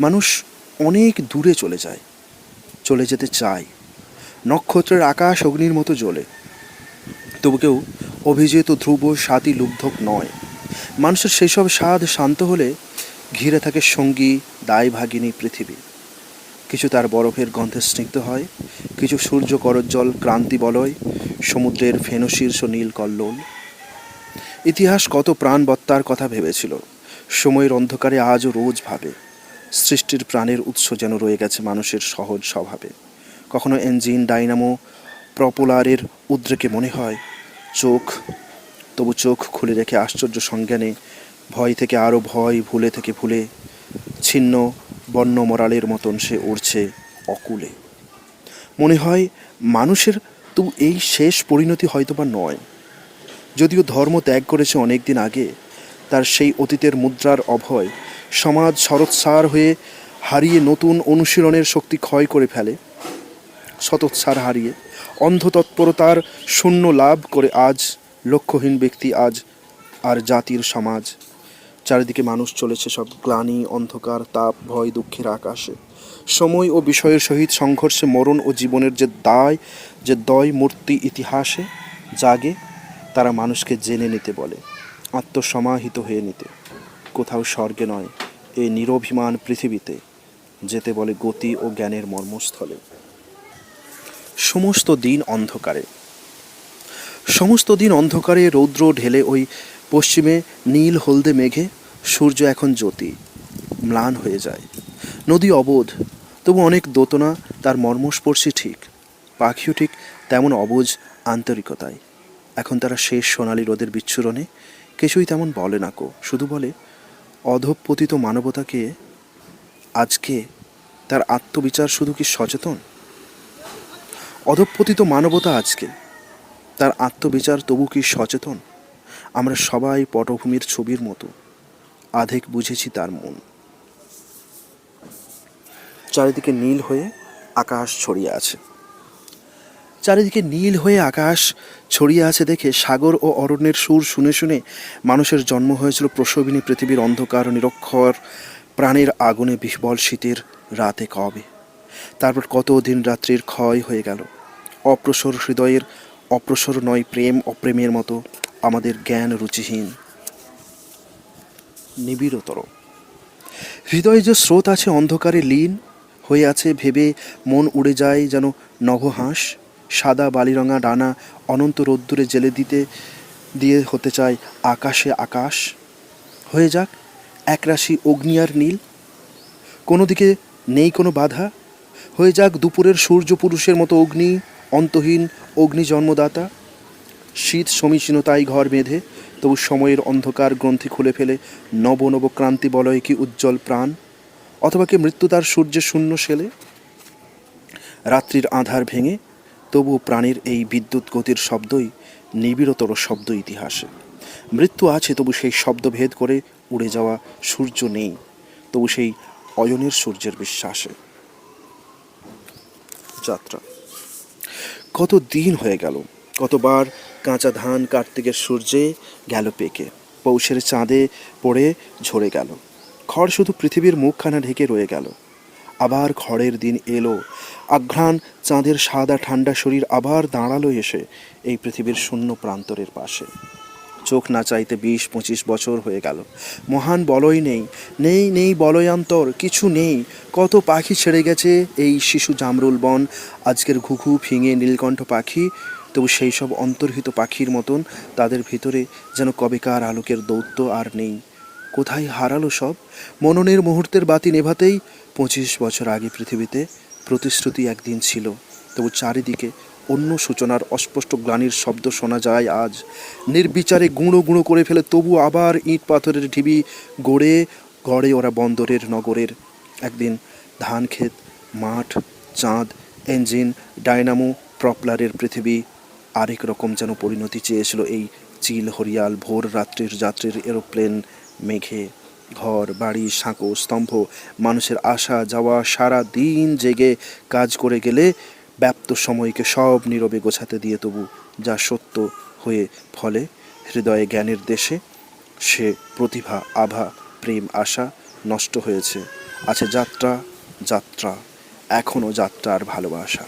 মানুষ অনেক দূরে চলে যায়, চলে যেতে চায়। নক্ষত্রের আকাশ অগ্নির মতো জ্বলে, তবু কেউ অভিজিত ধ্রুব স্বাতি লুব্ধক নয়। মানুষের সেসব স্বাদ শান্ত হলে ঘিরে থাকে সঙ্গী দায়ভাগিনী পৃথিবী। কিছু তার বরফের গন্ধে স্নিগ্ধ হয়, কিছু সূর্য করজ্জ্বল ক্রান্তি বলয়, সমুদ্রের ফেনশীর্ষ নীল কল্লোল। ইতিহাস কত প্রাণবত্তার কথা ভেবেছিল, সময়ের অন্ধকারে আজও রোজ ভাবে। সৃষ্টির প্রাণের উৎস যেন রয়ে গেছে মানুষের সহজ স্বভাবে। কখনো ইঞ্জিন ডাইনামো প্রপোলারের উদ্রেকে মনে হয় চোখ, তবু চোখ খুলে রেখে আশ্চর্য সংজ্ঞানে ভয় থেকে আরও ভয়, ভুলে থেকে ভুলে ছিন্ন বন্য মরালের মতন সে উড়ছে অকুলে। মনে হয় মানুষের তবু এই শেষ পরিণতি হয়তোবা নয়। যদিও ধর্ম ত্যাগ করেছে অনেক দিন আগে, তার সেই অতীতের মুদ্রার অভয় সমাজ শরৎসার হয়ে হারিয়ে নতুন অনুশীলনের শক্তি ক্ষয় করে ফেলে। শতোৎসার হারিয়ে অন্ধতৎপরতার শূন্য লাভ করে আজ লক্ষ্যহীন ব্যক্তি আজ আর জাতির সমাজ। চারিদিকে মানুষ চলেছে সব গ্লানি অন্ধকার তাপ ভয় দুঃখের আকাশে। সময় ও বিষয়ের সহিত সংঘর্ষে মরণ ও জীবনের যে দয় মূর্তি ইতিহাসে জাগে, তারা মানুষকে জেনে নিতে বলে, আত্মসমাহিত হয়ে নিতে। কোথাও স্বর্গে নয়, এই নিরভিমান পৃথিবীতে যেতে বলে গতি ও জ্ঞানের মর্মস্থলে। সমস্ত দিন অন্ধকারে, সমস্ত দিন অন্ধকারে রৌদ্র ঢেলে ওই পশ্চিমে নীল হলদে মেঘে সূর্য এখন জ্যোতি ম্লান হয়ে যায়। নদী অবোধ, তবু অনেক দোতনা তার মর্মস্পর্শী ঠিক। পাখিও ঠিক তেমন অবুঝ আন্তরিকতায়। এখন তারা শেষ সোনালি রোদের বিচ্ছুরণে কিছুই তেমন বলে না কো, শুধু বলে অধঃপতিত মানবতাকে আজকে তার আত্মবিচার শুধু কি সচেতন। অধঃপতিত মানবতা আজকে তার আত্মবিচার তবু কি সচেতন। আমরা সবাই পটভূমির ছবির মতো, আধেক বুঝেছি তার মন। চারিদিকে নীল হয়ে আকাশ ছড়িয়ে আছে, চারিদিকে নীল হয়ে আকাশ ছড়িয়ে আছে দেখে সাগর ও অরণ্যের সুর শুনে শুনে মানুষের জন্ম হয়েছিল প্রসবিনী পৃথিবীর অন্ধকার নিরক্ষর প্রাণের আগুনে বিহ্বল শীতের রাতে কবে। তারপর কত দিন রাত্রির ক্ষয় হয়ে গেল। অপ্রসর হৃদয়ের অপ্রসর নয় প্রেম অপ্রেমের মতো আমাদের জ্ঞান রুচিহীন। নিবিড়তর হৃদয়ে যে স্রোত আছে অন্ধকারে লীন হয়ে আছে ভেবে মন উড়ে যায় যেন নভহাঁস। সাদা বালিরঙা ডানা অনন্ত রোদ্দুরে জেলে দিয়ে হতে চায় আকাশে আকাশ। হয়ে যাক একরাশি অগ্নি আর নীল, কোনো দিকে নেই কোনো বাধা। হয়ে যাক দুপুরের সূর্য পুরুষের মতো অগ্নি, অন্তহীন অগ্নি জন্মদাতা। শীত সমীচীনতায় ঘর বেঁধে তবু সময়ের অন্ধকার গ্রন্থি খুলে ফেলে নব নব ক্রান্তি বলয় কি উজ্জ্বল প্রাণ। অথবা কি মৃত্যু তার সূর্যের শূন্য শেলে রাত্রির আধার ভেঙে তবু প্রাণীর এই বিদ্যুৎ গতির শব্দই নিবিড়তর শব্দ ইতিহাসে। মৃত্যু আছে তবু সেই শব্দ ভেদ করে উড়ে যাওয়া সূর্য নেই, তবু সেই অয়নের সূর্যের বিশ্বাসে। যাত্রা কত দিন হয়ে গেল, কতবার কাঁচা ধান কার্তিকের সূর্যে গেল পেকে, পৌষের চাঁদে পড়ে ঝরে গেল। খড় শুধু পৃথিবীর মুখখানা ঢেকে রয়ে গেল। আবার খড়ের দিন এলো। আঘ্রাণ চাঁদের সাদা ঠান্ডা শরীর আবার দাঁড়ালো এসে এই পৃথিবীর শূন্য প্রান্তরের পাশে। চোখ না চাইতে 20-25 বছর হয়ে গেল। মহান বলয় নেই, নেই নেই বলয়ান্তর, কিছু নেই। কত পাখি ছেড়ে গেছে এই শিশু জামরুল বন, আজকের ঘুঘু ফিঙে নীলকণ্ঠ পাখি। তবু সেই সব অন্তর্হিত পাখির মতন তাদের ভিতরে যেন কবেকার আলোকের দৌত্য আর নেই। কোথায় হারালো সব? মননের মুহূর্তের বাতি নেভাতেই 25 বছর আগে পৃথিবীতে প্রতিশ্রুতি একদিন ছিল, তবু চারিদিকে অন্য সূচনার অস্পষ্ট গ্লানির শব্দ শোনা যায় আজ। নির্বিচারে গুঁড়ো গুঁড়ো করে ফেলে তবু আবার ইট পাথরের ঢিবি গড়ে গড়ে ওরা বন্দরের নগরের। একদিন ধান ক্ষেত, মাঠ, চাঁদ, ইঞ্জিন, ডায়নামো, প্রপলারের পৃথিবী আরেক রকম যেন পরিণতি চেয়েছিল এই চিল হরিয়াল ভোর রাত্রির যাত্রীর এরোপ্লেন মেঘে। ঘর বাড়ি সাঁকো স্তম্ভ, মানুষের আসা যাওয়া, সারা দিন জেগে কাজ করে গেলে ব্যাপ্ত সময়কে সব নীরবে গোছাতে দিয়ে তবু যা সত্য হয়ে ফলে হৃদয়ে জ্ঞানের দেশে, সে প্রতিভা আভা প্রেম আশা নষ্ট হয়েছে। আছে যাত্রা যাত্রা, এখনও যাত্রার ভালোবাসা।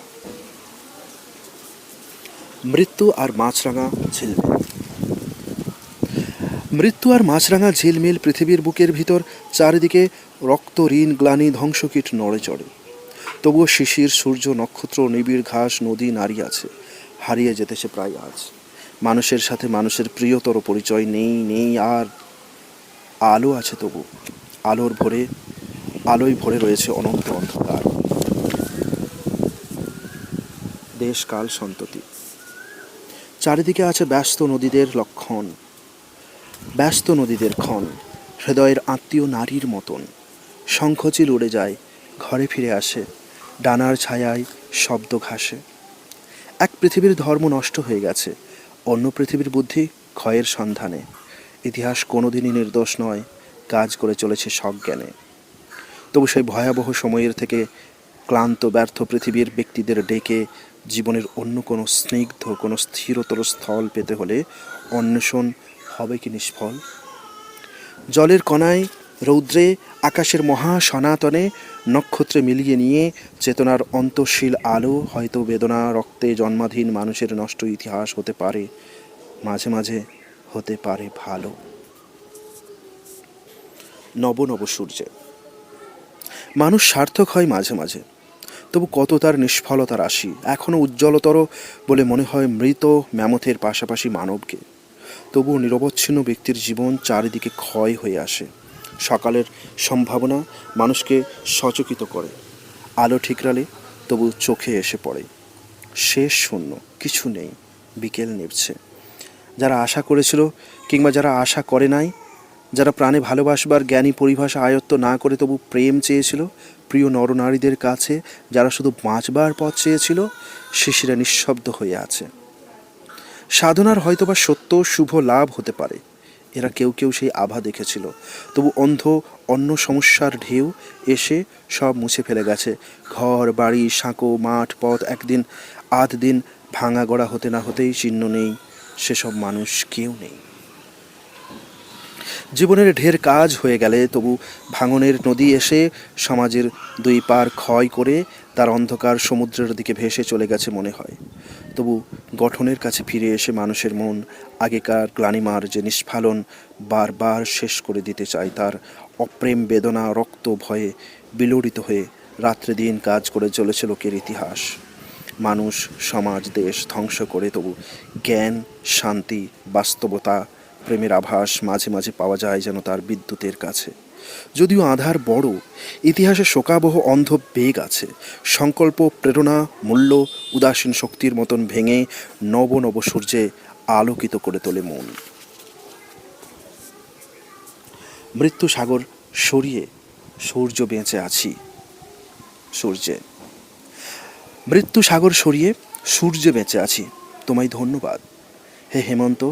মৃত্যু আর মাছরাঙা ঝিলমিল। মৃত্যু আর মাছরাঙা ঝিলমিল পৃথিবীর বুকের ভিতর চারিদিকে রক্ত ঋণ গ্লানি ধ্বংসকীট নড়ে চড়ে। তবুও শিশির সূর্য নক্ষত্র নিবিড় ঘাস নদী নারী আছে, হারিয়ে যেতেছে প্রায় আজ। মানুষের সাথে মানুষের প্রিয়তর পরিচয় নেই, নেই আর। আলো আছে তবু, আলোয় ভরে রয়েছে অনন্ত অন্ধকার। দেশকাল সন্ততি, চারিদিকে আছে ব্যস্ত নদীদের লক্ষণ, ব্যস্ত নদীদের ক্ষণ, হৃদয়ের আত্মীয় নারীর মতন। শঙ্খচিল উড়ে যায়, ঘরে ফিরে আসে, ডানার ছায়ায় শব্দ ঘাসে। এক পৃথিবীর ধর্ম নষ্ট হয়ে গেছে, অন্য পৃথিবীর বুদ্ধি ক্ষয়ের সন্ধানে। ইতিহাস কোনোদিনই নির্দোষ নয়, কাজ করে চলেছে সজ্ঞানে। তবু সেই ভয়াবহ সময়ের থেকে ক্লান্ত ব্যর্থ পৃথিবীর ব্যক্তিদের ডেকে জীবনের অন্য কোনো স্নিগ্ধ কোনো স্থিরতর স্থল পেতে হলে অন্বেষণ হবে কি নিষ্ফল? জলের কণায় রৌদ্রে আকাশের মহা সনাতনে নক্ষত্রে মিলিয়ে নিয়ে চেতনার অন্তঃশীল আলো হয়তো বেদনা রক্তে জন্মাধীন মানুষের নষ্ট ইতিহাস হতে পারে, মাঝে মাঝে হতে পারে ভালো। নব নব সূর্যে মানুষ সার্থক হয় মাঝে মাঝে, তবু কত তার নিষ্ফলতা রাশি। এখনও উজ্জ্বলতর বলে মনে হয় মৃত ম্যামথের পাশাপাশি মানবকে। তবুও নিরবচ্ছিন্ন ব্যক্তির জীবন চারিদিকে ক্ষয় হয়ে আসে। সকালের সম্ভাবনা মানুষকে সচকিত করে, আলো ঠিকরালে তবু চোখে এসে পড়ে। শেষ শূন্য, কিছু নেই, বিকেল নেমছে। যারা আশা করেছিল কিংবা যারা আশা করে নাই, যারা প্রাণে ভালোবাসবার জ্ঞানী পরিভাষা আয়ত্ত না করে তবু প্রেম চেয়েছিল প্রিয় নরনারীদের কাছে, যারা শুধু বাঁচবার পথ চেয়েছিল, শিশিরা নিঃশব্দ হয়ে আছে। সাধনার হয়তোবা সত্য শুভ লাভ হতে পারে, এরা কেউ কেউ সেই আভা দেখেছিল, তবু অন্য সমস্যার ঢেউ এসে সব মুছে ফেলে গেছে। ঘর বাড়ি সাঁকো মাঠ পথ একদিন আধ দিন ভাঙা গড়া হতে না হতেই চিহ্ন নেই, সেসব মানুষ কেউ নেই। জীবনের ঢের কাজ হয়ে গেলে তবু ভাঙনের নদী এসে সমাজের দুই পার ক্ষয় করে তার অন্ধকার সমুদ্রের দিকে ভেসে চলে গেছে মনে হয়। তবু গঠনের কাছে ফিরে এসে মানুষের মন আগেকার গ্লানিমার যে নিষ্ফালন বারবার শেষ করে দিতে চায়, তার অপ্রেম বেদনা রক্ত ভয়ে বিলড়িত হয়ে রাত্রে দিন কাজ করে চলেছে লোকের ইতিহাস। মানুষ সমাজ দেশ ধ্বংস করে তবু জ্ঞান শান্তি বাস্তবতা প্রেমের আভাস মাঝে মাঝে পাওয়া যায় যেন তার বিদ্যুতের কাছে। যদিও আধার বড়, ইতিহাসে শোকাবহ অন্ধ বেগ আছে, সংকল্প প্রেরণা মূল্য উদাসীন শক্তির মতন ভেঙে নব নব সূর্যে আলোকিত করে তোলে মন। মৃত্যু সাগর সরিয়ে সূর্য বেঁচে আছি সূর্যে, মৃত্যু সাগর সরিয়ে সূর্যে বেঁচে আছি, তোমায় ধন্যবাদ হে হেমন্ত।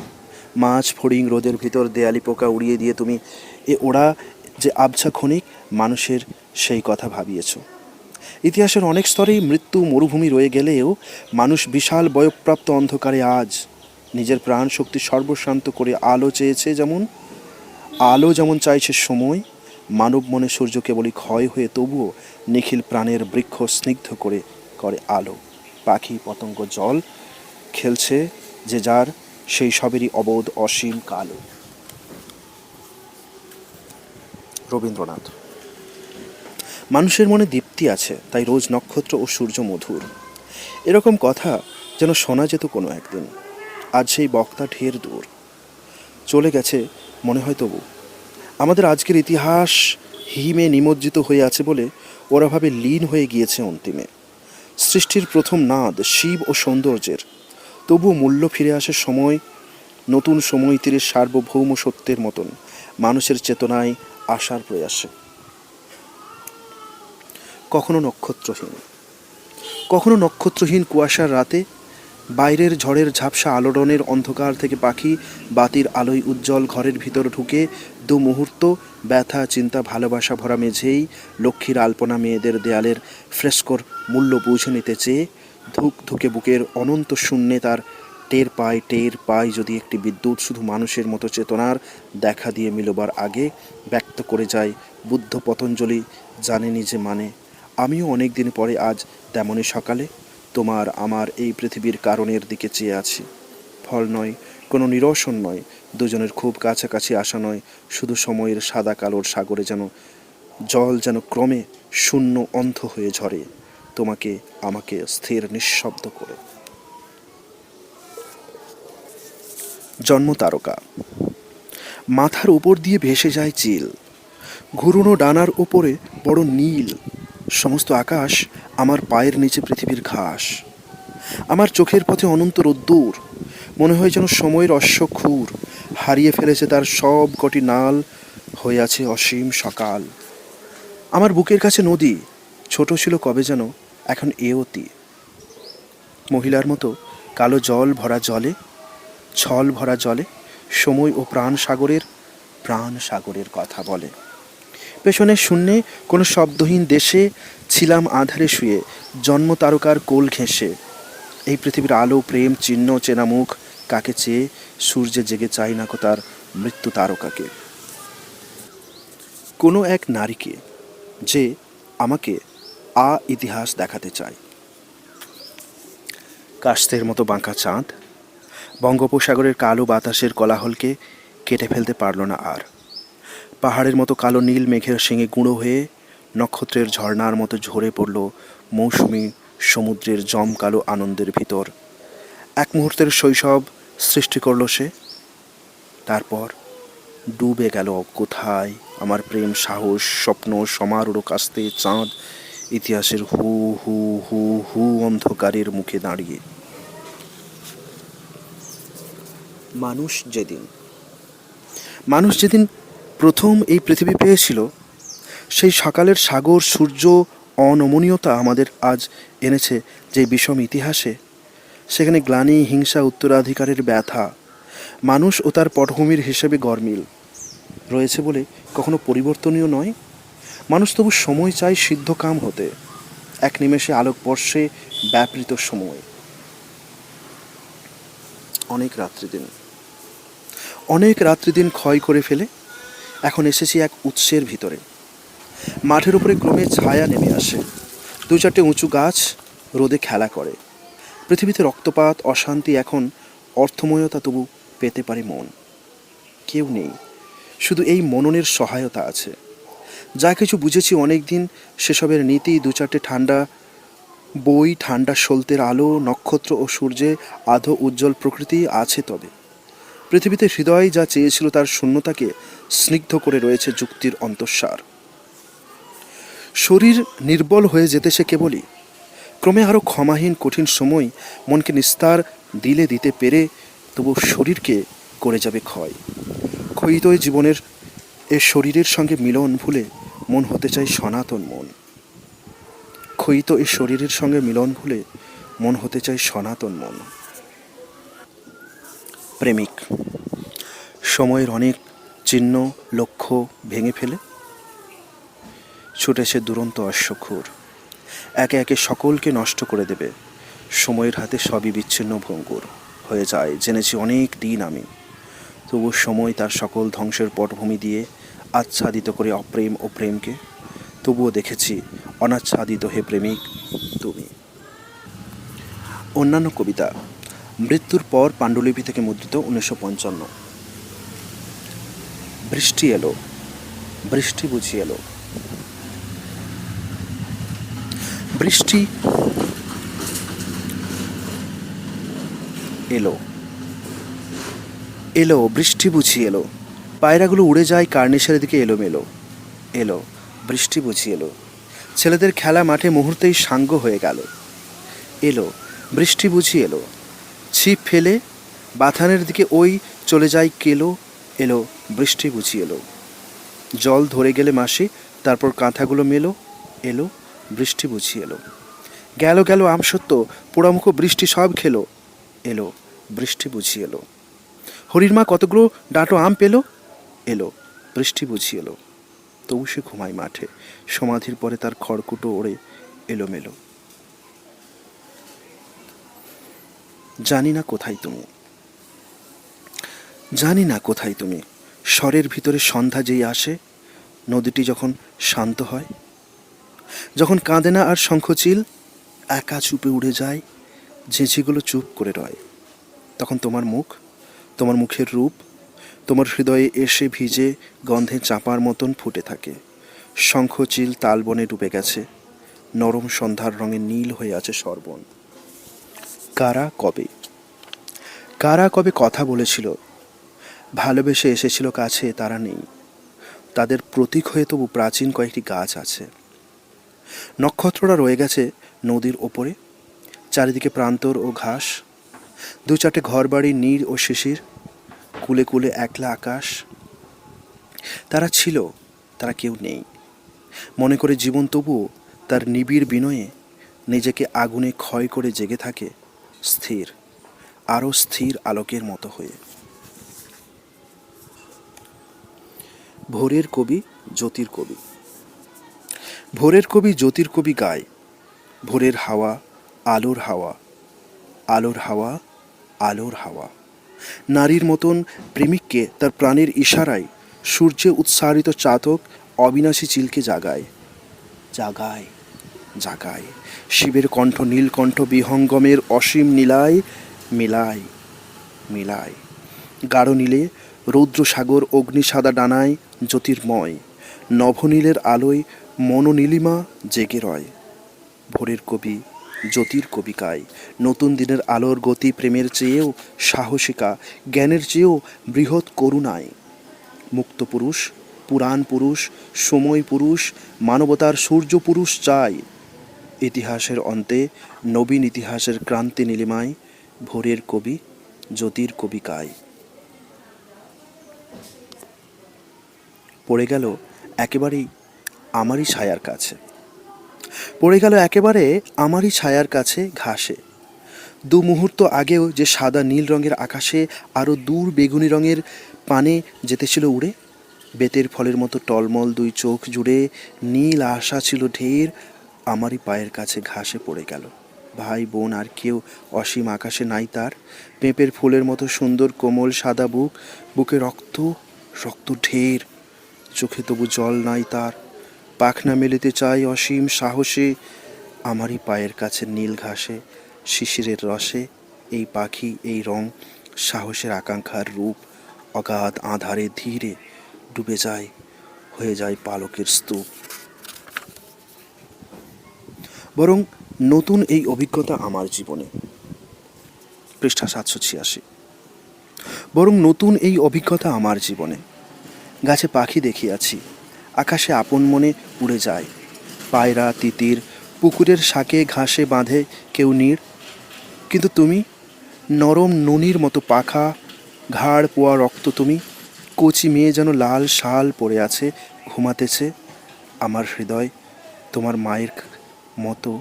মাছ ফড়িং রোদের ভিতর দেয়ালি পোকা উড়িয়ে দিয়ে তুমি ওরা যে আবছা ক্ষণিক মানুষের সেই কথা ভাবিয়েছ। ইতিহাসের অনেক স্তরেই মৃত্যু মরুভূমি রয়ে গেলেও মানুষ বিশাল বয়ঃপ্রাপ্ত অন্ধকারে আজ নিজের প্রাণ শক্তি সর্বশান্ত করে আলো চেয়েছে, যেমন আলো যেমন চাইছে সময়, মানব মনে সূর্য কেবলই ক্ষয় হয়ে তবুও নিখিল প্রাণের বৃক্ষ স্নিগ্ধ করে করে আলো। পাখি পতঙ্গ জল খেলছে যে যার সেই সবেরই অবোধ অসীম কালো। রবীন্দ্রনাথ। মানুষের মনে দীপ্তি আছে, তাই রোজ নক্ষত্র ও সূর্য মধুর। এরকম কথা যেন শোনা যেত কোনো একদিন। আজ সেই বক্তা ঢের দূর চলে গেছে মনে হয়। তবু আমাদের আজকের ইতিহাস হিমে নিমজ্জিত হয়ে আছে বলে ওরা ভাবে লীন হয়ে গিয়েছে অন্তিমে। সৃষ্টির প্রথম নাদ শিব ও সৌন্দর্যের, তবুও মূল্য ফিরে আসে সময়, নতুন সময় তীরের সার্বভৌম সত্যের মতন মানুষের চেতনায় আসার প্রয়াসে। কখনো নক্ষত্রহীন কুয়াশার রাতে বাইরের ঝড়ের ঝাপসা আলোড়নের অন্ধকার থেকে পাখি বাতির আলোয় উজ্জ্বল ঘরের ভিতর ঢুকে দু মুহূর্ত ব্যথা চিন্তা ভালোবাসা ভরা মেঝেই লক্ষ্মীর আলপনা মেয়েদের দেয়ালের ফ্রেস্কোর মূল্য বুঝে নিতে চেয়ে ধুক ধুকে বুকের অনন্ত শূন্যে তার টের পায় যদি একটি বিদ্যুৎ শুধু মানুষের মতো চেতনার দেখা দিয়ে মিলবার আগে ব্যক্ত করে যায় বুদ্ধ পতঞ্জলি জানেনি যে মানে। আমিও অনেক দিন পরে আজ তেমনই সকালে তোমার আমার এই পৃথিবীর কারণের দিকে চেয়ে আছি। ফল নয়, কোনো নিরসন নয়, দুজনের খুব কাছাকাছি আসা নয়, শুধু সময়ের সাদা কালোর সাগরে যেন জল যেন ক্রমে শূন্য অন্ধ হয়ে ঝরে তোমাকে আমাকে স্থির নিঃশব্দ করে। জন্ম তারকা। মাথার উপর দিয়ে ভেসে যায় চিল, ঘুরুনো ডানার উপরে বড় নীল। সমস্ত আকাশ আমার পায়ের নিচে পৃথিবীর ঘাস। আমার চোখের পথে অনন্ত রোদ্দুর, মনে হয় যেন সময়ের অশ্বক্ষুর হারিয়ে ফেলেছে তার সব কটি নাল, হয়ে আছে অসীম সকাল। আমার বুকের কাছে নদী, ছোট ছিল কবে যেন, এখন এ অতি। মহিলার মতো কালো জল ভরা জলে, ছল ভরা জলে সময় ও প্রাণ সাগরের কথা বলে। পেছনে শূন্যে কোনো শব্দহীন দেশে ছিলাম আধারে শুয়ে, জন্ম তারকার কোল ঘেঁষে। এই পৃথিবীর আলো প্রেম চিহ্ন চেনা মুখ কাকে চেয়ে সূর্যে জেগে চাই না কো তার মৃত্যু তারকাকে। কোনো এক নারীকে যে আমাকে ইতিহাস দেখাতে চায়। কাস্তের মতো বাঁকা চাঁদ বঙ্গোপসাগরের কালো বাতাসের কোলাহলকে কেটে ফেলতে পারল না আর। পাহাড়ের মতো কালো নীল মেঘের শিঙে গুঁড়ো হয়ে নক্ষত্রের ঝর্ণার মতো ঝরে পড়ল মৌসুমি সমুদ্রের জমকালো আনন্দের ভিতর। এক মুহূর্তের শৈশব সৃষ্টি করল সে, তারপর ডুবে গেল কোথায় আমার প্রেম সাহস স্বপ্ন সমারোহ কাস্তে চাঁদ ইতিহাসের হু হু হু হু অন্ধকারের মুখে দাঁড়িয়ে। মানুষ যেদিন প্রথম এই পৃথিবী পেয়েছিল, সেই সকালের সাগর সূর্য অনমনীয়তা আমাদের আজ এনেছে যে বিষম ইতিহাসে, সেখানে গ্লানি হিংসা উত্তরাধিকারের ব্যথা মানুষ ও তার পটভূমির হিসেবে গরমিল রয়েছে বলে কখনো পরিবর্তনীয় নয়। মানুষ তবু সময় চায় সিদ্ধ কাম হতে, এক নিমেষে আলোকবর্ষে ব্যাপৃত সময়। অনেক রাত্রিদিন ক্ষয় করে ফেলে এখন এসেছি এক উৎসের ভিতরে। মাঠের উপরে ক্রমে ছায়া নেমে আসে, দু চারটে উঁচু গাছ রোদে খেলা করে। পৃথিবীতে রক্তপাত অশান্তি এখন অর্থময়তা তবু পেতে পারে মন। কেউ নেই, শুধু এই মননের সহায়তা আছে। যা কিছু বুঝেছি অনেক দিন, সেসবের নীতি দু চারটে ঠান্ডা বই, ঠান্ডা সলতের আলো, নক্ষত্র ও সূর্যে আধো উজ্জ্বল প্রকৃতি আছে। তবে পৃথিবীতে হৃদয় যা চেয়েছিল তার শূন্যতাকে স্নিগ্ধ করে রয়েছে যুক্তির অন্তঃসার। শরীর নির্বল হয়ে যেতেছে কেবলই, ক্রমে আরও ক্ষমাহীন কঠিন সময় মনকে নিস্তার দিতে পেরে তবু শরীরকে করে যাবে ক্ষয়। ক্ষয়িতই জীবনের এ শরীরের সঙ্গে মিলন ভুলে মন হতে চাই সনাতন মন। ক্ষয়িত এই শরীরের সঙ্গে মিলন ভুলে মন হতে চাই সনাতন মন। প্রেমিক। সময়ের অনেক চিহ্ন লক্ষ্য ভেঙে ফেলে ছুটেছে দুরন্ত অশ্বক্ষুর, একে একে সকলকে নষ্ট করে দেবে। সময়ের হাতে সবই বিচ্ছিন্ন ভঙ্গুর হয়ে যায় জেনেছি অনেক দিন আমি, তবু সময় তার সকল ধ্বংসের পটভূমি দিয়ে আচ্ছাদিত করে অপ্রেম ও প্রেমকে, তবুও দেখেছি অনাচ্ছাদিত হে প্রেমিক তুমি। অন্যান্য কবিতা মৃত্যুর পর পাণ্ডুলিপি থেকে মুদ্রিত 1955। বৃষ্টি এলো, বৃষ্টি বুঝি এলো। বৃষ্টি এলো, এলো বৃষ্টি বুঝি এলো। পায়রাগুলো উড়ে যায় কার্নিশের দিকে এলোমেলো। এলো বৃষ্টি বুঝি এলো। ছেলেদের খেলা মাঠে মুহূর্তেই সাঙ্গ হয়ে গেল। এলো বৃষ্টি বুঝি এলো। ছিপ ফেলে বাথানের দিকে ওই চলে যায় কেলো। এলো বৃষ্টি বুঝি এলো। জল ধরে গেলে মাসি, তারপর কাঁথাগুলো মেলো। এলো বৃষ্টি বুঝি এলো। গেল গেল আমসত্ত্ব, পোড়ামুখো বৃষ্টি সব খেলো। এলো বৃষ্টি বুঝি এলো। হরির মা কতগুলো ডাঁটো আম পেল। এলো বৃষ্টি বুঝি এলো। তবু সে ঘুমায় মাঠে, সমাধির পরে তার খড়কুটো ওড়ে এলোমেলো। জানি না কোথায় তুমি, জানি না কোথায় তুমি। স্বরের ভিতরে সন্ধ্যা যেই আসে, নদীটি যখন শান্ত হয়, যখন কাঁদে না আর শঙ্খচিল, একা চুপে উড়ে যায়, ঝিঁঝিগুলো চুপ করে রয়, তখন তোমার মুখ, তোমার মুখের রূপ তোমার হৃদয়ে এসে ভিজে গন্ধে চাপার মতন ফুটে থাকে। শঙ্খচিল তালবনে ডুবে গেছে, নরম সন্ধ্যার রঙে নীল হয়ে আছে সর্বণ। কারা কবে, কারা কবে কথা বলেছিল, ভালোবেসে এসেছিল কাছে, তারা নেই। তাদের প্রতীক হয়ে তবু প্রাচীন কয়েকটি গাছ আছে। নক্ষত্ররা রয়ে গেছে নদীর ওপরে, চারিদিকে প্রান্তর ও ঘাস, দু চারটে ঘরবাড়ি নীড় ও শিশির, কুলে কুলে একলা আকাশ। তারা ছিল, তারা কেউ নেই। মনে করে জীবন তবুও তার নিবিড় বিনয়ে নিজেকে আগুনে ক্ষয় করে জেগে থাকে, স্থির, আরও স্থির আলোকের মতো হয়ে। ভোরের কবি, জ্যোতির কবি। ভোরের কবি জ্যোতির কবি গায়, ভোরের হাওয়া, আলোর হাওয়া, আলোর হাওয়া, আলোর হাওয়া। নারীর মতন প্রেমিককে তার প্রাণের ইশারায় সূর্যে উৎসারিত চাতক অবিনাশী চিলকে জাগায়, জাগায়, জাগায়। শিবের কণ্ঠ নীলকণ্ঠ বিহঙ্গমের অসীম নীলায় মিলায়, মিলায়। গাঢ় নীলে রৌদ্রসাগর অগ্নিসাদা ডানায় জ্যোতির্ময়, নভনীলের আলোয় মনোনীলিমা জেগে রয়। ভোরের কবি জ্যোতির কবিকায় নতুন দিনের আলোর গতি প্রেমের চেয়েও সাহসিকা, জ্ঞানের চেয়েও বৃহৎ করুণায়। মুক্ত পুরুষ, পুরাণ পুরুষ, সময় পুরুষ, মানবতার সূর্য পুরুষ চাই। ইতিহাসের অন্তে নবীন ইতিহাসের ক্রান্তি নীলিমায় ভোরের কবি জ্যোতির কবিকায়। পড়ে গেল একেবারেই আমারই ছায়ার কাছে, পড়ে গেল একেবারে আমারই ছায়ার কাছে ঘাসে। দু মুহূর্ত আগেও যে সাদা নীল রঙের আকাশে আরও দূর বেগুনি রঙের পানে যেতেছিল উড়ে, বেতের ফলের মতো টলমল দুই চোখ জুড়ে নীল আশা ছিল ঢের, আমারই পায়ের কাছে ঘাসে পড়ে গেল। ভাই বোন আর কেউ অসীম আকাশে নাই তার, পেঁপের ফুলের মতো সুন্দর কোমল সাদা বুক, বুকে রক্ত, রক্ত ঢের, চোখে তবু জল নাই তার। পাখনা মেলিতে চাই অসীম সাহসে, আমারই পায়ের কাছে নীল ঘাসে, শিশিরের রসে এই পাখি, এই রং, সাহসের আকাঙ্ক্ষার রূপ, অগাধ আঁধারে ধীরে ডুবে যায়, হয়ে যায় পালকের স্তূপ। বরং নতুন এই অভিজ্ঞতা আমার জীবনে, পৃষ্ঠা 786। বরং নতুন এই অভিজ্ঞতা আমার জীবনে, গাছে পাখি দেখিয়াছি, আকাশে আপন মনে উড়ে যায়। পায়রা, তিতির, পুকুরের শাকে ঘাসে বাঁধে কেউ নীড়, কিন্তু তুমি নরম ননির মতো পাখা, ঘাড় পোয়া রক্ত তুমি, কচি মেয়ে যেন লাল শাল পরে আছে, ঘুমাতেছে। আমার হৃদয় তোমার মায়ের মতো,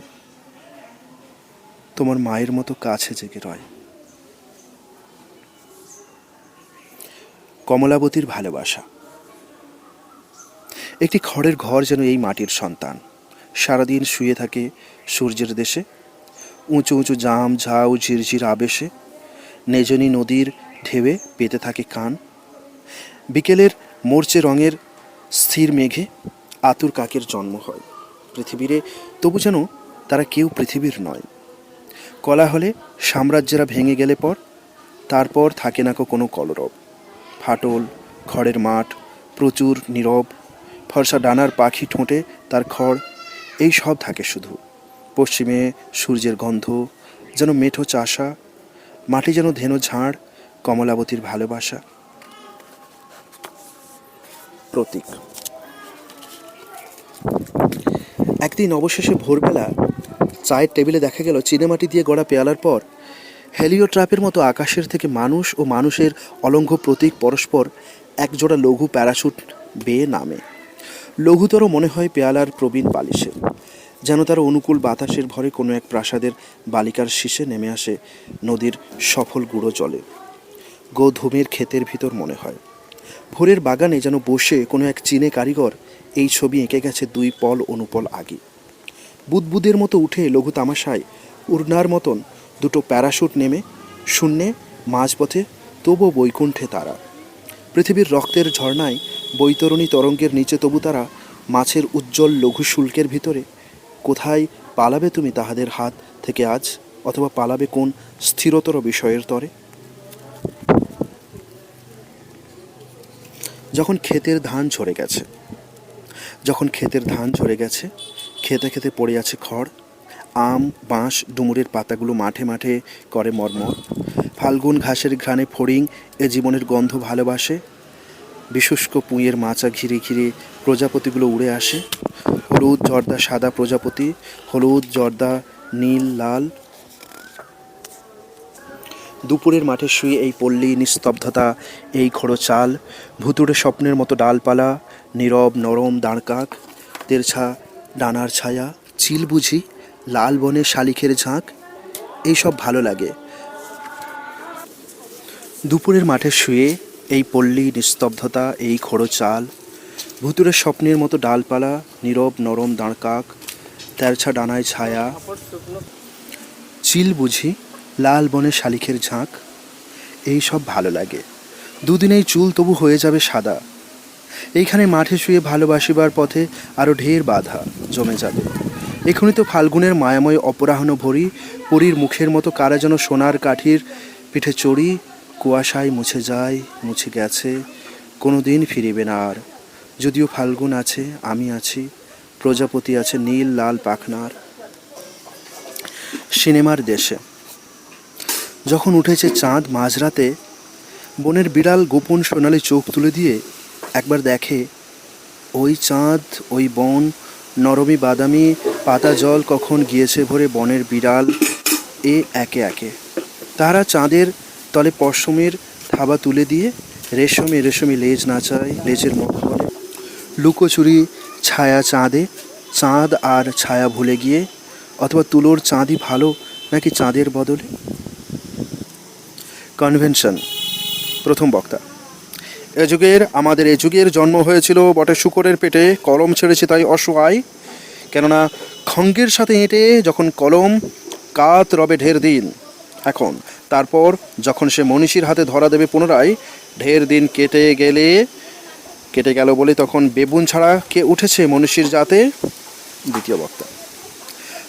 তোমার মায়ের মতো কাছে জেগে রয়। কমলাবতীর ভালোবাসা। একটি খড়ের ঘর যেন এই মাটির সন্তান, সারাদিন শুয়ে থাকে সূর্যের দেশে, উঁচু উঁচু জাম ঝাউ ঝিরঝির আবেশে, নেজনী নদীর ঢেউয়ে পেতে থাকে কান। বিকেলের মরচে রঙের স্থির মেঘে আতুর কাকের জন্ম হয় পৃথিবীরে, তবু যেন তারা কেউ পৃথিবীর নয়। কলা হলে সাম্রাজ্যেরা ভেঙে গেলে পর তারপর থাকে না কোনো কলরব, ফাটল, খড়ের মাঠ, প্রচুর নীরব, ফর্সা ডানার পাখি ঠোঁটে তার খড়, এই সব থাকে শুধু। পশ্চিমে সূর্যের গন্ধ যেন মেঠো চাষা, মাটি যেন ধেনো ঝাড়, কমলাবতীর ভালোবাসা। প্রতীক। একদিন অবশেষে ভোরবেলা চায়ের টেবিলে দেখা গেল চীনেমাটি দিয়ে গড়া পেয়ালার পর হেলিওট্রাপের মতো আকাশের থেকে মানুষ ও মানুষের অলঙ্ঘ প্রতীক পরস্পর একজোড়া লঘু প্যারাশুট বেয়ে নামে। লঘুতর মনে হয় পেয়ালার প্রবীণ পালিশে, যেন তার অনুকূল বাতাসের ভরে কোনো এক প্রাসাদের বালিকার শীষে নেমে আসে নদীর সফল গুঁড়ো জলে। গোধূমের ক্ষেতের ভিতর মনে হয় ভোরের বাগানে যেন বসে কোনো এক চীনে কারিগর এই ছবি এঁকে গেছে 2 পল অনুপল আগে। বুদবুদের মতো উঠে লঘু তামাশায় উড়নার মতন দুটো প্যারাশুট নেমে শূন্যে মাঝপথে, তবু বৈকুণ্ঠে তারা। পৃথিবীর রক্তের ঝর্ণায় বৈতরণী তরঙ্গের নিচে তবু তারা মাছের উজ্জ্বল লঘু শুল্কের ভিতরে। কোথায় পালাবে তুমি তাহাদের হাত থেকে আজ, অথবা পালাবে কোন স্থিরতর বিষয়ের তরে? যখন ক্ষেতের ধান ঝরে গেছে, খেতে খেতে পড়ে আছে খড়, আম, বাঁশ, ডুমুরের পাতাগুলো মাঠে মাঠে করে মরমর। ফাল্গুন ঘাসের ঘ্রাণে ফড়িং এ জীবনের গন্ধ ভালোবাসে। বিশুষ্ক পুঁয়ের মাচা ঘিরে ঘিরে প্রজাপতিগুলো উড়ে আসে। হলুদ, জর্দা, সাদা প্রজাপতি, হলুদ, জর্দা, নীল, লাল। দুপুরের মাঠে শুয়ে এই পল্লী নিস্তব্ধতা, এই খড়ো চাল, ভুতুড়ে স্বপ্নের মতো ডালপালা, নীরব নরম দাঁড়কাক, তেরছা ডানার ছায়া, চিল বুঝি, লাল বনে শালিখের ঝাঁক, এইসব ভালো লাগে। দুপুরের মাঠে শুয়ে এই পল্লী নিস্তব্ধতা, এই খড়ো চাল, ভুতুড়ে স্বপ্নের মতো ডালপালা, নীরব নরম দাঁড়কাক, তেরছা ডানায় ছায়া, চিল বুঝি, লাল বনে শালিখের ঝাঁক, এই সব ভালো লাগে। দুদিনেই চুল তবু হয়ে যাবে সাদা। এইখানে মাঠে শুয়ে ভালোবাসিবার পথে আরও ঢের বাধা জমে যাবে। এখনই তো ফাল্গুনের মায়াময় অপরাহ্ন ভরি, পরীর মুখের মতো কারা যেন সোনার কাঠির পিঠে চড়ি, কুয়াশায় মুছে যায়, মুছে গেছে, কোনো দিন ফিরিবে না আর। যদিও ফাল্গুন আছে, আমি আছি, প্রজাপতি আছে নীল লাল পাখনার। সিনেমার দেশে যখন উঠেছে চাঁদ মাঝরাতে, বনের বিড়াল গোপন সোনালি চোখ তুলে দিয়ে একবার দেখে ওই চাঁদ, ওই বন, নরমি বাদামি পাতা জল কখন গিয়েছে ভরে বনের বিড়াল এ একে একে। তারা চাঁদের তলে পশমের থাবা তুলে দিয়ে রেশমে রেশমি লেজ নাচায়, লেজের মতো বলে লুকোচুরি ছায়া চাঁদে, চাঁদ আর ছায়া ভুলে গিয়ে, অথবা তুলোর চাঁদই ভালো নাকি চাঁদের বদলে। কনভেনশন। প্রথম বক্তা। আমাদের এ যুগের জন্ম হয়েছিল বটে শূকরের পেটে, কলম ছেড়েছে তাই অসহায়, কেননা খঙ্গের সাথে এঁটে যখন কলম কাত রবে ঢের দিন। এখন তারপর যখন সে মনীষীর হাতে ধরা দেবে পুনরায়, ঢের দিন কেটে গেল বলে তখন বেবুন ছাড়া কে উঠেছে মনীষীর জাতে। দ্বিতীয় বক্তা।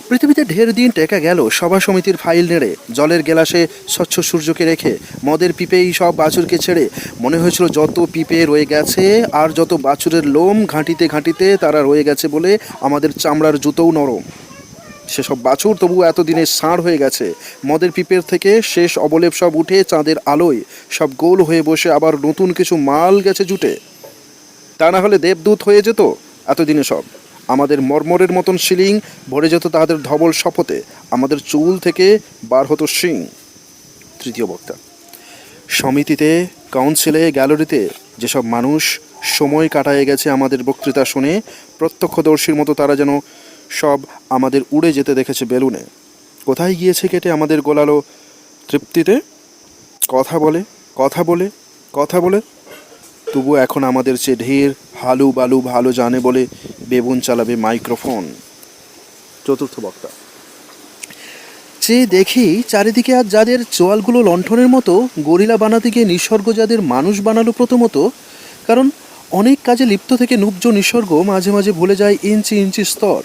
পৃথিবীতে ঢের দিন টেকা গেল সভা সমিতির ফাইল নেড়ে, জলের গেলাসে স্বচ্ছ সূর্যকে রেখে, মদের পিপেই সব বাছুরকে ছেড়ে। মনে হয়েছিল যত পিপে রয়ে গেছে আর যত বাছুরের লোম ঘাঁটিতে ঘাঁটিতে তারা রয়ে গেছে বলে আমাদের চামড়ার জুতোও নরম। সেসব বাছুর তবু এতদিনে ষাঁড় হয়ে গেছে। মদের পিপের থেকে শেষ অবলেপ সব উঠে চাঁদের আলোয় সব গোল হয়ে বসে আবার নতুন কিছু মাল গেছে জুটে। তা না হলে দেবদূত হয়ে যেত এতদিনে সব। আমাদের মর্মরের মতন শিলিং ভরে যেত তাদের ধবল শপথে, আমাদের চুল থেকে বার হতো শিং। তৃতীয় বক্তা। সমিতিতে, কাউন্সিলে, গ্যালারিতে যেসব মানুষ সময় কাটায় গেছে আমাদের বক্তৃতা শুনে, প্রত্যক্ষদর্শীর মতো তারা যেন সব আমাদের উড়ে যেতে দেখেছে বেলুনে। কোথায় গিয়েছে কেটে আমাদের গোলালো তৃপ্তিতে? কথা বলে তবু এখন আমাদের চেয়ে ঢের হালু বালু ভালো জানে বলে বেবুন চালাবে মাইক্রোফোন। চতুর্থ বক্তা। চেয়ে দেখি চারিদিকে আজ যাদের চোয়ালগুলো লণ্ঠনের মতো, গরিলা বানাতে গিয়ে নিসর্গ যাদের মানুষ বানালো প্রথমত। কারণ অনেক কাজে লিপ্ত থেকে নুব্জ নিসর্গ মাঝে মাঝে ভুলে যায় ইঞ্চি ইঞ্চি স্তর।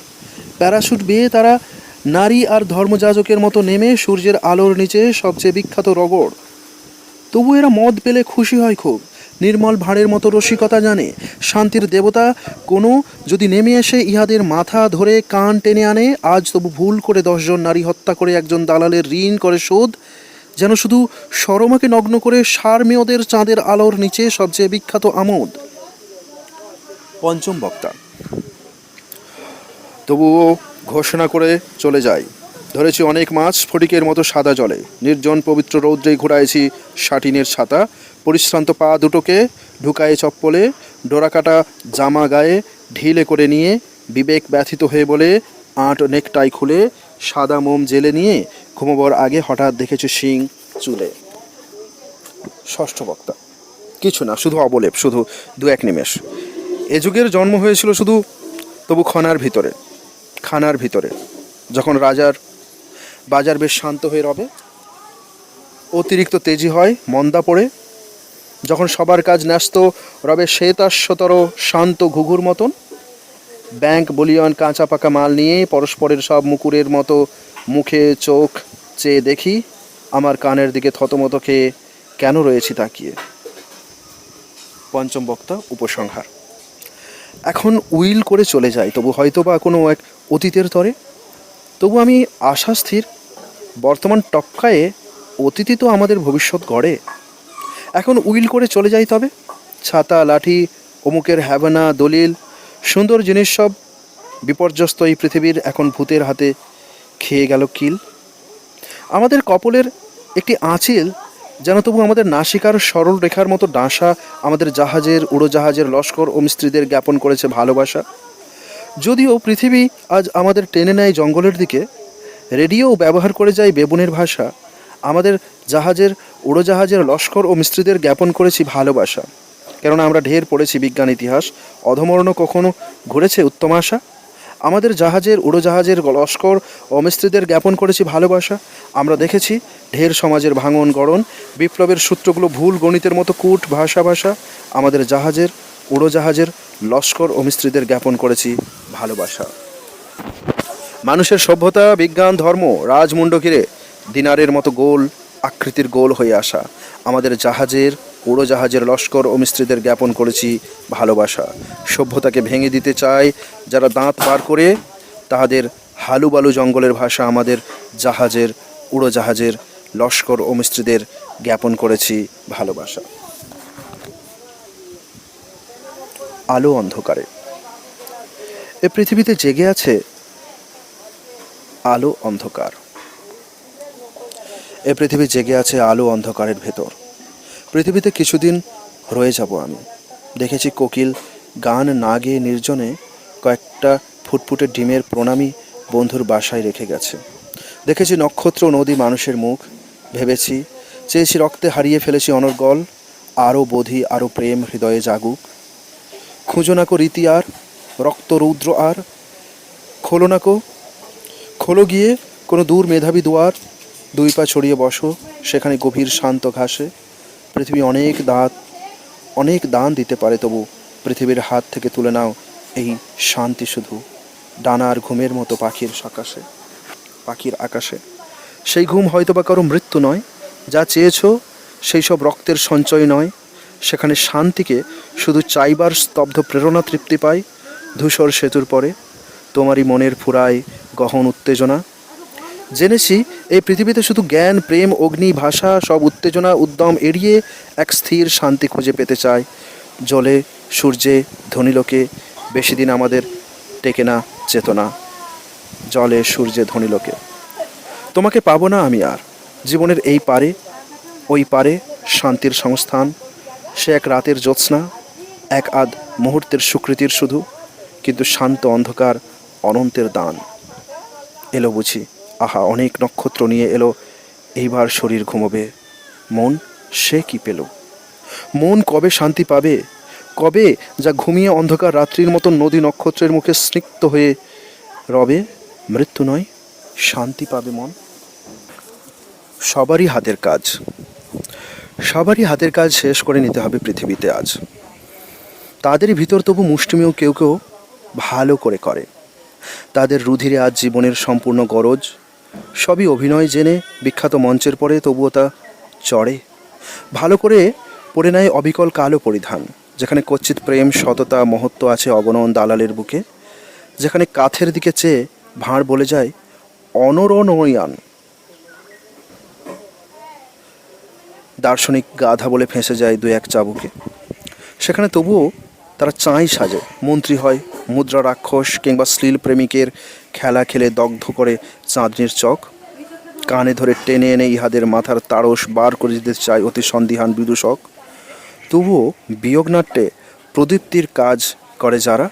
প্যারাশুট বেয়ে তারা নারী আর ধর্মযাজকের মতো নেমে সূর্যের আলোর নিচে সবচেয়ে বিখ্যাত রগড়। তবু এরা মদ পেলে খুশি হয় খুব, নির্মল ভাঁড়ের মতো রসিকতা জানে। শান্তির দেবতা কোনো যদি নেমে এসে ইহাদের মাথা ধরে কান টেনে আনে, আজ তবু ভুল করে 10 জন নারী হত্যা করে একজন দালালের ঋণ করে শোধ, যেন শুধু শরমাকে নগ্ন করে সার মেয়দের চাঁদের আলোর নিচে সবচেয়ে বিখ্যাত আমোদ। পঞ্চম বক্তা তবুও ঘোষণা করে চলে যায়, ধরেছি অনেক মাছ স্ফটিকের মতো সাদা জলে, নির্জন পবিত্র রৌদ্রে ঘুরাইছি শাটিনের ছাতা, পরিশ্রান্ত পা দুটোকে ঢুকায়ে চপ্পলে, ডোরাকাটা জামা গায়ে ঢিলে করে নিয়ে, বিবেক ব্যথিত হয়ে বলে আঁট নেকটাই খুলে সাদা মোম জেলে নিয়ে ঘুমোবার আগে হঠাৎ দেখেছি শিং চুলে। ষষ্ঠ বক্তা কিছু না, শুধু অবলেপ, শুধু 2-1 নিমেষ। এ যুগের জন্ম হয়েছিল শুধু তবু খানার ভিতরে, যখন রাজার বাজার বেশ শান্ত হয়ে রবে, অতিরিক্ত তেজি হয় মন্দা পড়ে, যখন সবার কাজ ন্যস্ত রবে শ্বেতাশ্বতর শান্ত ঘুঘুর মতন, ব্যাংক বলিয়ন কাঁচা পাকা মাল নিয়ে পরস্পরের সব মুকুরের মতো মুখে চোখ চেয়ে দেখি, আমার কানের দিকে থতমত খেয়ে কেন রয়েছি তাকিয়ে। পঞ্চম বক্তা উপসংহার। এখন উইল করে চলে যাই, তবু হয়তো বা কোনো এক অতীতের তরে, তবু আমি আশা স্থির, বর্তমান টপকায়ে অতীতই তো আমাদের ভবিষ্যৎ গড়ে। এখন উইল করে চলে যাই তবে, ছাতা লাঠি অমুকের হ্যাভানা দলিল সুন্দর জিনিস সব বিপর্যস্ত এই পৃথিবীর এখন ভূতের হাতে খেয়ে গেল কিল। আমাদের কপলের একটি আঁচিল যেন তবু আমাদের নাসিকার সরল রেখার মতো ডাঁসা আমাদের জাহাজের উড়োজাহাজের লস্কর ও মিস্ত্রিদের জ্ঞাপন করেছে ভালোবাসা। যদিও পৃথিবী আজ আমাদের টেনে নেয় জঙ্গলের দিকে, রেডিও ব্যবহার করে যায় বেবুনের ভাষা, আমাদের জাহাজের উড়োজাহাজের লস্কর ও মিস্ত্রিদের জ্ঞাপন করেছি ভালোবাসা। কেননা আমরা ঢের পড়েছি বিজ্ঞান ইতিহাস, অধমর্ণ কখনো ঘুরেছে উত্তম আশা। আমাদের জাহাজের উড়োজাহাজের লস্কর ও মিস্ত্রিদের জ্ঞাপন করেছি ভালোবাসা। আমরা দেখেছি ঢের সমাজের ভাঙন গড়ন, বিপ্লবের সূত্রগুলো ভুল গণিতের মতো কূট ভাষা। আমাদের জাহাজের উড়োজাহাজের লস্কর ও মিস্ত্রিদের জ্ঞাপন করেছি ভালোবাসা। মানুষের সভ্যতা বিজ্ঞান ধর্ম রাজমুণ্ড ঘিরে দিনারের মতো গোল আকৃতির গোল হয়ে আসা, আমাদের জাহাজের উড়োজাহাজের লস্কর ও মিস্ত্রিদের জ্ঞাপন করেছি ভালোবাসা। সভ্যতাকে ভেঙে দিতে চায় যারা দাঁত বার করে, তাহাদের হালুবালু জঙ্গলের ভাষা আমাদের জাহাজের উড়োজাহাজের লস্কর ও মিস্ত্রিদের জ্ঞাপন করেছি ভালোবাসা। আলো অন্ধকারে এ পৃথিবীতে জেগে আছে আলো অন্ধকার, এ পৃথিবী জেগে আছে আলো অন্ধকারের ভেতর। পৃথিবীতে কিছুদিন রয়ে যাব আমি। দেখেছি কোকিল গান না গেয়ে নির্জনে কয়েকটা ফুটফুটে ডিমের প্রণামী বন্ধুর বাসায় রেখে গেছে। দেখেছি নক্ষত্র নদী মানুষের মুখ, ভেবেছি চেয়েছি রক্তে হারিয়ে ফেলেছি অনর্গল, আরও বোধি আরও প্রেম হৃদয়ে জাগুক। খুঁজো নাকো রীতি আর রক্ত রৌদ্র আর, খোলো গিয়ে কোনো দূর মেধাবী দুয়ার, 2 পা ছড়িয়ে বসো সেখানে গভীর শান্ত ঘাসে। পৃথিবী অনেক দান দিতে পারে, তবু পৃথিবীর হাত থেকে তুলে নাও এই শান্তি শুধু ডানার ঘুমের মতো পাখির আকাশে। সেই ঘুম হয়তো বা কারো মৃত্যু নয়, যা চেয়েছ সেই সব রক্তের সঞ্চয় নয়। সেখানে শান্তিকে শুধু চাইবার স্তব্ধ প্রেরণা তৃপ্তি পায়। ধূসর সেতুর পরে তোমারই মনের ফুরায় গহন উত্তেজনা। জেনেছি এই পৃথিবীতে শুধু জ্ঞান প্রেম অগ্নি ভাষা সব উত্তেজনা উদ্যম এড়িয়ে এক স্থির শান্তি খুঁজে পেতে চায়। জলে সূর্যে ধ্বনিলোকে বেশি দিন আমাদের টেকে না চেতনা, জলে সূর্যে ধ্বনিলোকে। তোমাকে পাবো না আমি আর জীবনের এই পারে ওই পারে, শান্তির সংস্থান সে এক রাতের জ্যোৎস্না, এক আধ মুহূর্তের স্বীকৃতির শুধু, কিন্তু শান্ত অন্ধকার অনন্তের দান। এলো বুঝি, আহা অনেক নক্ষত্র নিয়ে এলো, এইবার শরীর ঘুমোবে। মন সে কি পেল? মন কবে শান্তি পাবে? কবে যা ঘুমিয়ে অন্ধকার রাত্রির মতো নদী নক্ষত্রের মুখে স্নিগ্ধ হয়ে রবে? মৃত্যু নয়, শান্তি পাবে মন। সবারই হাতের কাজ শেষ করে নিতে হবে পৃথিবীতে আজ। তাদেরই ভিতর তবু মুষ্টিমেয় কেউ কেউ ভালো করে করে। তাদের রুধিরে আজ জীবনের সম্পূর্ণ গরজ। সবই অভিনয় জেনে বিখ্যাত মঞ্চের পরে তবুও তা চড়ে। ভালো করে পরে নেয় অবিকল কালো পরিধান, যেখানে কচ্ছিত প্রেম, সততা, মহত্ব আছে অগণন দালালের বুকে। যেখানে কাথের দিকে চেয়ে ভাঁড় বলে যায় অনরণয়ান, দার্শনিক গাধা বলে ফেঁসে যায় দু এক চাবুকে। সেখানে তবুও তারা চাঁই সাজে, মন্ত্রী হয়, মুদ্রা রাক্ষস কিংবা শ্লীল প্রেমিকের খেলা খেলে দগ্ধ করে চাঁদনির চক। কানে ধরে টেনে এনে ইহাদের মাথার তাড়স বার করে দিতে চায় অতি সন্দিহান বিদূষক। তবুও বিয়োগনাট্যে প্রদীপ্তির কাজ করে যারা,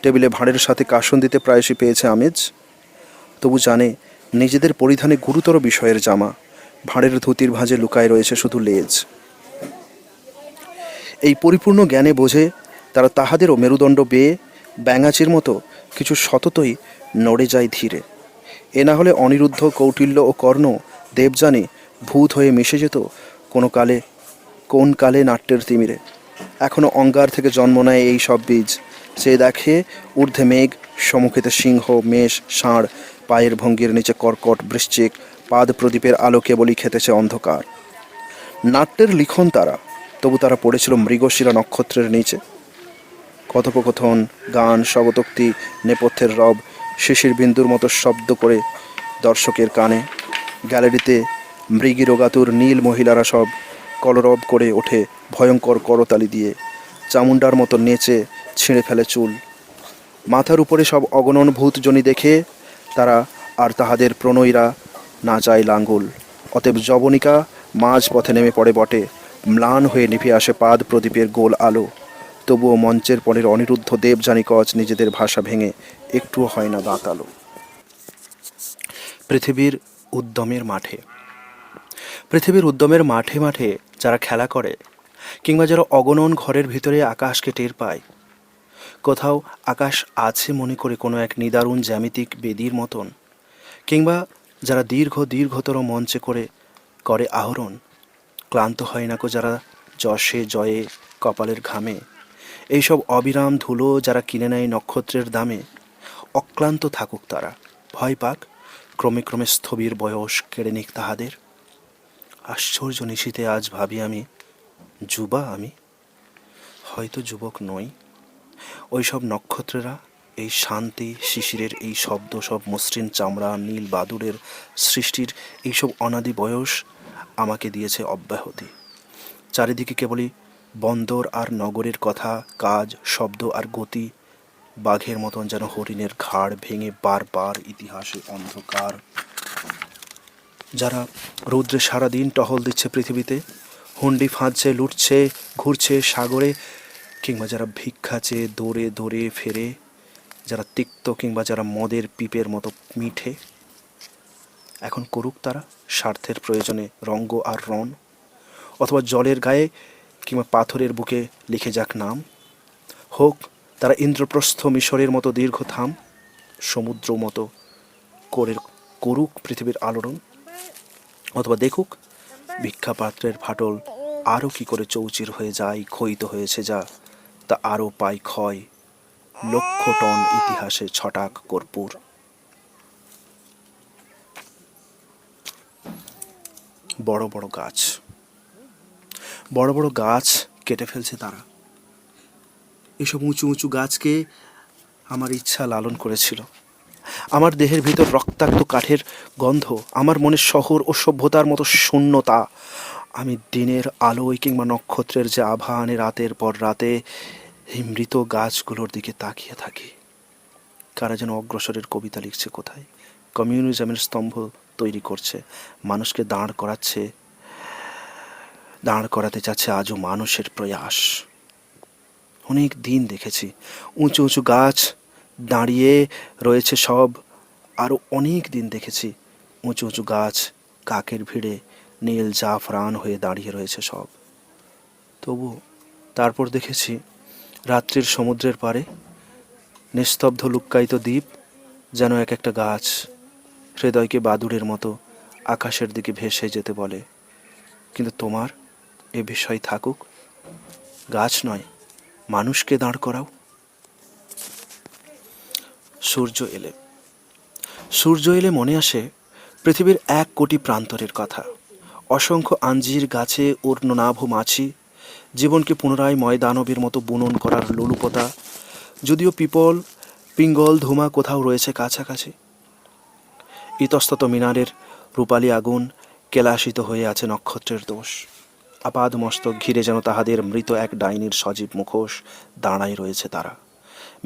টেবিলে ভাঁড়ের সাথে কাসন দিতে প্রায়শই পেয়েছে আমেজ। তবু জানে নিজেদের পরিধানে গুরুতর বিষয়ের জামা, ভাঁড়ের ধুতির ভাঁজে লুকায় রয়েছে শুধু লেজ। এই পরিপূর্ণ জ্ঞানে বোঝে তারা তাহাদেরও মেরুদণ্ড বেয়ে ব্যাঙাচির মতো কিছু সততই নড়ে যায় ধীরে। এ না হলে অনিরুদ্ধ, কৌটিল্য ও কর্ণ দেবযানী ভূত হয়ে মিশে যেত কোন কালে নাট্যের তিমিরে। এখনও অঙ্গার থেকে জন্ম নেয় এই সব বীজ। সে দেখে ঊর্ধ্বে মেঘ, সম্মুখেতে সিংহ, মেষ, ষাঁড়, পায়ের ভঙ্গির নিচে কর্কট, বৃশ্চিক, পাদ প্রদীপের আলো কেবলই খেতেছে অন্ধকার। নাট্যের লিখন তারা, তবু তারা পড়েছিল মৃগশিরা নক্ষত্রের নিচে। কথোপকথন, গান, স্বগতোক্তি, নেপথ্যের রব শিশির বিন্দুর মতো শব্দ করে দর্শকের কানে। গ্যালারিতে মৃগী রোগাতুর নীল মহিলারা সব কলরব করে ওঠে ভয়ঙ্কর করতালি দিয়ে, চামুন্ডার মতো নেচে ছিঁড়ে ফেলে চুল। মাথার উপরে সব অগণন ভূতজনী দেখে তারা আর তাহাদের প্রণয়ীরা না চায় লাঙ্গুল। অতএব যবনিকা মাঝ পথে নেমে পড়ে বটে, ম্লান হয়ে নিভে আসে পাদ প্রদীপের গোল আলো। তবুও মঞ্চের পরের অনিরুদ্ধ দেবযানী কচ নিজেদের ভাষা ভেঙে একটুও হয় না দাঁতালো। পৃথিবীর উদ্যমের মাঠে মাঠে মাঠে যারা খেলা করে, কিংবা যারা অগণন ঘরের ভিতরে আকাশকে টের পায়, কোথাও আকাশ আছে মনে করে কোনো এক নিদারুণ জ্যামিতিক বেদির মতন, কিংবা যারা দীর্ঘতর মঞ্চে করে আহরণ, ক্লান্ত হয় না কো যারা যশে জয়ে কপালের ঘামে, এইসব অবিরাম ধুলো যারা কিনে নেয় নক্ষত্রের দামে, অক্লান্ত থাকুক তারা, ভয় পাক, ক্রমে ক্রমে স্থবির বয়স কেড়ে নিক তাহাদের। আশ্চর্য নিশীথে আজ ভাবি আমি, যুবা আমি, হয়তো যুবক নই। ওই সব নক্ষত্রেরা, এই শান্তি শিশিরের এই শব্দ, সব মসৃণ চামড়া, নীল বাদুড়ের সৃষ্টির এইসব অনাদি বয়স আমাকে দিয়েছে অব্যাহতি। চারিদিকে কেবলই বন্দর আর নগরের কথা, কাজ, শব্দ আর গতি। বাঘের মতন যেন হরিণের ঘাড় ভেঙে বারবার ইতিহাসে অন্ধকার। যারা রৌদ্রে সারাদিন টহল দিচ্ছে পৃথিবীতে, হুন্ডি ফাঁদছে, লুটছে, ঘুরছে সাগরে, কিংবা যারা ভিক্ষা চেয়ে দৌড়ে দৌড়ে ফেরে, যারা তিক্ত কিংবা যারা মদের পিপের মতো মিঠে, এখন করুক তারা স্বার্থের প্রয়োজনে রঙ্গ আর রণ, অথবা জলের গায়ে কিংবা পাথরের বুকে লিখে যাক নাম। হোক তারা ইন্দ্রপ্রস্থ মিশরের মতো দীর্ঘ থাম, সমুদ্র মতো করুক পৃথিবীর আলোড়ন, অথবা দেখুক ভিক্ষাপাত্রের ফাটল আরও কি করে চৌচির হয়ে যায়, ক্ষয়িত হয়েছে যা, তা আরও পায় ক্ষয়, লক্ষ টন ইতিহাসে ছটাক কর্পূর। বড় বড় গাছ কেটে ফেলছে তারা। এসব উঁচু উঁচু গাছকে আমার ইচ্ছা লালন করেছিল। আমার দেহের ভিতর রক্তাক্ত কাঠের গন্ধ, আমার মনের শহর ও সভ্যতার মতো শূন্যতা। আমি দিনের আলোয় কিংবা নক্ষত্রের যে আভা আনে রাতের পর রাতে, এই মৃত গাছগুলোর দিকে তাকিয়ে থাকি। কারা যেন অগ্রসরের কবিতা লিখছে কোথায়, কমিউনিজমের স্তম্ভ তৈরি করছে, মানুষকে দাঁড় করাতে চাচ্ছে আজও মানুষের প্রয়াস। অনেক দিন দেখেছি উঁচু উঁচু গাছ দাঁড়িয়ে রয়েছে সব, আরও অনেক দিন দেখেছি উঁচু উঁচু গাছ কাকের ভিড়ে নীল জাফরান হয়ে দাঁড়িয়ে রয়েছে সব। তবু তারপর দেখেছি রাত্রির সমুদ্রের পাড়ে নিস্তব্ধ লুক্কায়িত দ্বীপ, যেন এক একটা গাছ হৃদয়কে বাদুড়ের মতো আকাশের দিকে ভেসে যেতে বলে। কিন্তু তোমার এ বিষয় থাকুক, গাছ নয় মানুষকে দাঁড় করাও। সূর্য এলে মনে আসে পৃথিবীর 1 কোটি প্রান্তরের কথা। অসংখ্য আঞ্জির গাছে ঊর্ণনাভ মাছি, জীবনকে পুনরায় ময়দানবের মতো বুনন করার লোলুপতা। যদিও পিপল, পিঙ্গল, ধুমা কোথাও রয়েছে কাছাকাছি। ইতস্তত মিনারের রূপালী আগুন কেলাসিত হয়ে আছে নক্ষত্রের দোষ। আপাদ মস্তক ঘিরে যেন তাহাদের মৃত এক ডাইনির সজীব মুখোশ দাঁড়ায় রয়েছে তারা।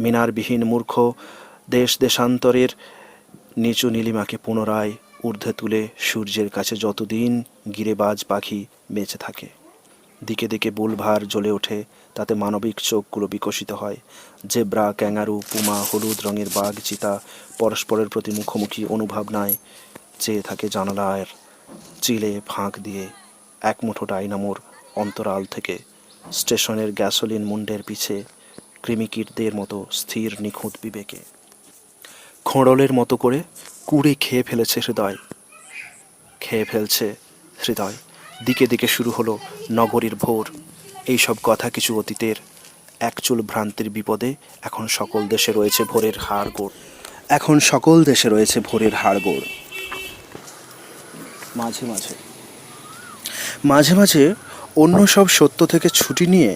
মিনারবিহীন মূর্খ দেশ দেশান্তরের নিচু নীলিমাকে পুনরায় ঊর্ধ্বে তুলে সূর্যের কাছে যতদিন গিরেবাজ পাখি বেঁচে থাকে। দিকে দিকে বুলভার জ্বলে ওঠে, তাতে মানবিক চোখগুলো বিকশিত হয়। জেব্রা, ক্যাঙ্গারু, পুমা, হলুদ রঙের বাঘ, চিতা পরস্পরের প্রতি মুখোমুখি অনুভাবনায় চেয়ে থাকে জানালার চিলে ফাঁক দিয়ে। এক মুঠো ডাইনামোর অন্তরাল থেকে স্টেশনের গ্যাসোলিন মুন্ডের পিছে কৃমিকীটদের মতো স্থির নিখুঁত বিবেকে খোঁড়লের মতো করে কুড়ে খেয়ে ফেলছে হৃদয়। দিকে দিকে শুরু হলো নগরীর ভোর। এইসব কথা কিছু অতীতের। একচুল ভ্রান্তির বিপদে এখন সকল দেশে রয়েছে ভোরের হাড়গোড়। মাঝে মাঝে অন্য সব সত্য থেকে ছুটি নিয়ে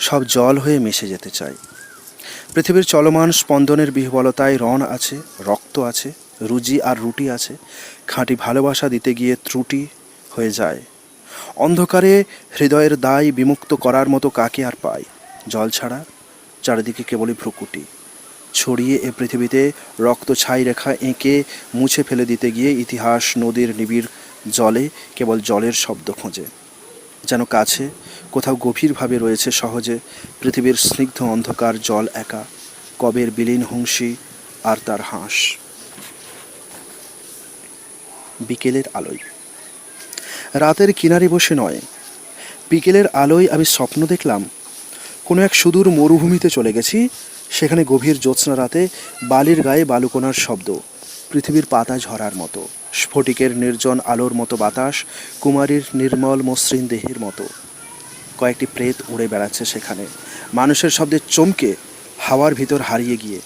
সব জল হয়ে মিশে যেতে চাই। পৃথিবীর চলমান স্পন্দনের বিহ্বলতায় রণ আছে, রক্ত আছে, রুজি আর রুটি আছে। খাঁটি ভালোবাসা দিতে গিয়ে ত্রুটি হয়ে যায়। অন্ধকারে হৃদয়ের দায় বিমুক্ত করার মতো কাকে আর পাই? জল ছাড়া চারিদিকে কেবলই ভ্রুকুটি। ছড়িয়ে এ পৃথিবীতে রক্ত ছাই রেখা এঁকে মুছে ফেলে দিতে গিয়ে ইতিহাস নদীর নিবিড় জলে কেবল জলের শব্দ খোঁজে। যেন কাছে কোথাও গভীরভাবে রয়েছে সহজে পৃথিবীর স্নিগ্ধ অন্ধকার জল একা, কবের বিলীন হংসী আর তার হাঁস। বিকেলের আলোয়, রাতের কিনারে বসে নয়, বিকেলের আলোয় আমি স্বপ্ন দেখলাম কোনো এক সুদূর মরুভূমিতে চলে গেছি। সেখানে গভীর জ্যোৎস্না রাতে বালির গায়ে বালুকণার শব্দ, পৃথিবীর পাতা ঝরার মতো, স্ফটিকের নির্জন আলোর মতো বাতাস, কুমারীর নির্মল মসৃণ দেহের মতো। কয়েকটি প্রেত উড়ে বেড়াচ্ছে সেখানে। মানুষের শব্দে চমকে হাওয়ার ভিতর হারিয়ে গিয়ে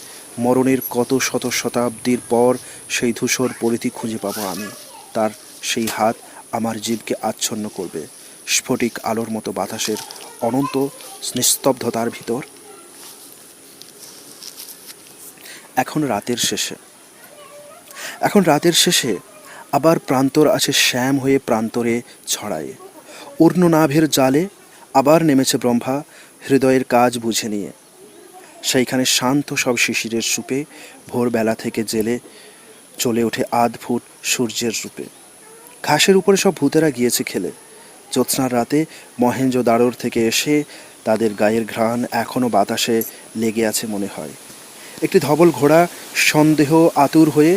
মরণের কত শত শতাব্দীর পর সেই ধূসর পরিধি খুঁজে পাবো আমি। তার সেই হাত আমার জীবকে আচ্ছন্ন করবে স্ফটিক আলোর মতো বাতাসের অনন্ত নিস্তব্ধতার ভিতর। এখন রাতের শেষে আবার প্রান্তর আছে শ্যাম হয়ে প্রান্তরে ছড়ায়। ঊর্ণনাভের জালে আবার নেমেছে ব্রহ্মা হৃদয়ের কাজ বুঝে নিয়ে। সেইখানে শান্ত সব শিশিরের সুপে ভোরবেলা থেকে জেলে চলে ওঠে আধফুট সূর্যের রূপে। ঘাসের উপরে সব ভূতেরা গিয়েছে খেলে। জ্যোৎস্নার রাতে মহেঞ্জোদারোর থেকে এসে তাদের গায়ের ঘ্রাণ এখনও বাতাসে লেগে আছে মনে হয়। একটি ধবল ঘোড়া সন্দেহ আতুর হয়ে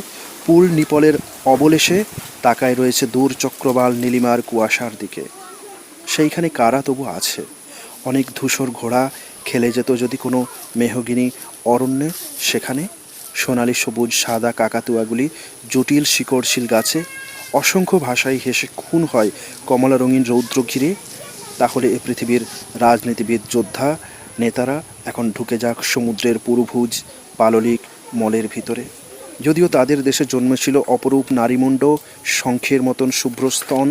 পুল নিপলের অবলেশে তাকায় রয়েছে দূর চক্রবাল নীলিমার কুয়াশার দিকে। সেইখানে কারা তবু আছে? অনেক ধূসর ঘোড়া খেলে যেত যদি কোনো মেহগিনি অরণ্যে। সেখানে সোনালি সবুজ সাদা কাকাতুয়াগুলি জটিল শিকড়শীল গাছে অসংখ্য ভাষায় হেসে খুন হয় কমলা রঙিন রৌদ্র ঘিরে। তাহলে এ পৃথিবীর রাজনীতিবিদ যোদ্ধা নেতারা এখন ঢুকে যাক সমুদ্রের পুরুভুজ পাললিক মলের ভিতরে। যদিও তাদের দেশে জন্মেছিল অপরূপ নারীমুণ্ড, শঙ্খের মতন শুভ্র স্তন।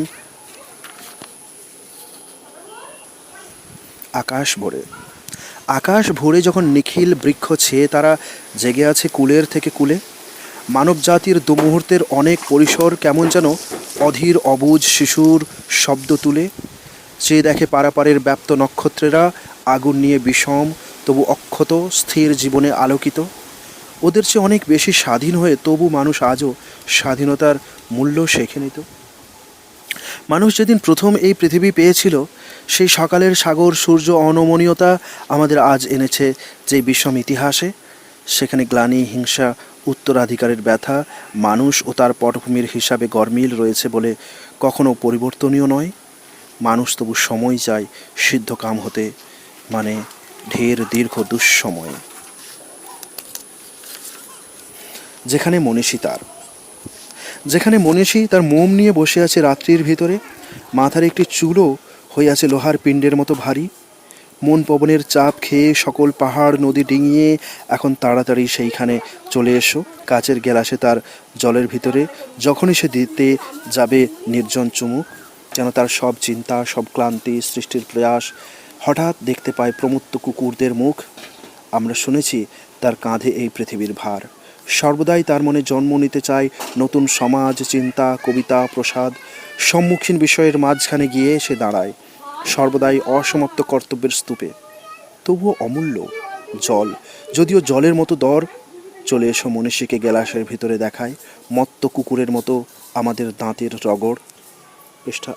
আকাশ ভরে যখন নিখিল বৃক্ষ ছেয়ে তারা জেগে আছে কুলের থেকে কুলে। মানব জাতির দুমুহূর্তের অনেক পরিসর কেমন যেন অধীর অবুঝ শিশুর শব্দ তুলে চেয়ে দেখে পারাপারের ব্যাপ্ত নক্ষত্রেরা আগুন নিয়ে বিষম তবু অক্ষত স্থির জীবনে আলোকিত। ওদের চেয়ে অনেক বেশি স্বাধীন হয়ে তবু মানুষ আজও স্বাধীনতার মূল্য শেখে নিত। মানুষ যেদিন প্রথম এই পৃথিবী পেয়েছিল, সেই সকালের সাগর সূর্য অনমনীয়তা আমাদের আজ এনেছে যে বিষম ইতিহাসে। সেখানে গ্লানি, হিংসা, উত্তরাধিকারের ব্যথা, মানুষ ও তার পটভূমির হিসাবে গরমিল রয়েছে বলে কখনো পরিবর্তনীয় নয়। মানুষ তবু সময় চায় সিদ্ধ কাম হতে, মানে ঢের দীর্ঘ দুঃসময়ে। যেখানে মনীষী তার মোম নিয়ে বসে আছে রাত্রির ভিতরে, মাথার একটি চুলও হয়ে আছে লোহার পিণ্ডের মতো ভারী। মন পবনের চাপ খেয়ে সকল পাহাড় নদী ডিঙিয়ে এখন তাড়াতাড়ি সেইখানে চলে এসো। কাচের গ্লাসে তার জলের ভিতরে যখনই সে দিতে যাবে নির্জন চুমুক, যেন তার সব চিন্তা, সব ক্লান্তি, সৃষ্টির প্রয়াস হঠাৎ দেখতে পায় প্রমত্ত কুকুরদের মুখ। আমরা শুনেছি তার কাঁধে এই পৃথিবীর ভার। সর্বদাই তার মনে জন্ম নিতে চায় নতুন সমাজ, চিন্তা, কবিতা, প্রসাদ। সম্মুখীন বিষয়ের মাঝখানে গিয়ে সে দাঁড়ায়, সর্বদাই অসমাপ্ত কর্তব্যের স্তূপে। তবুও অমূল্য জল, যদিও জলের মতো দর। চলে এসো মনীষীকে গ্লাসের ভিতরে দেখায়, মত্ত কুকুরের মতো আমাদের দাঁতের রগড়। পৃষ্ঠা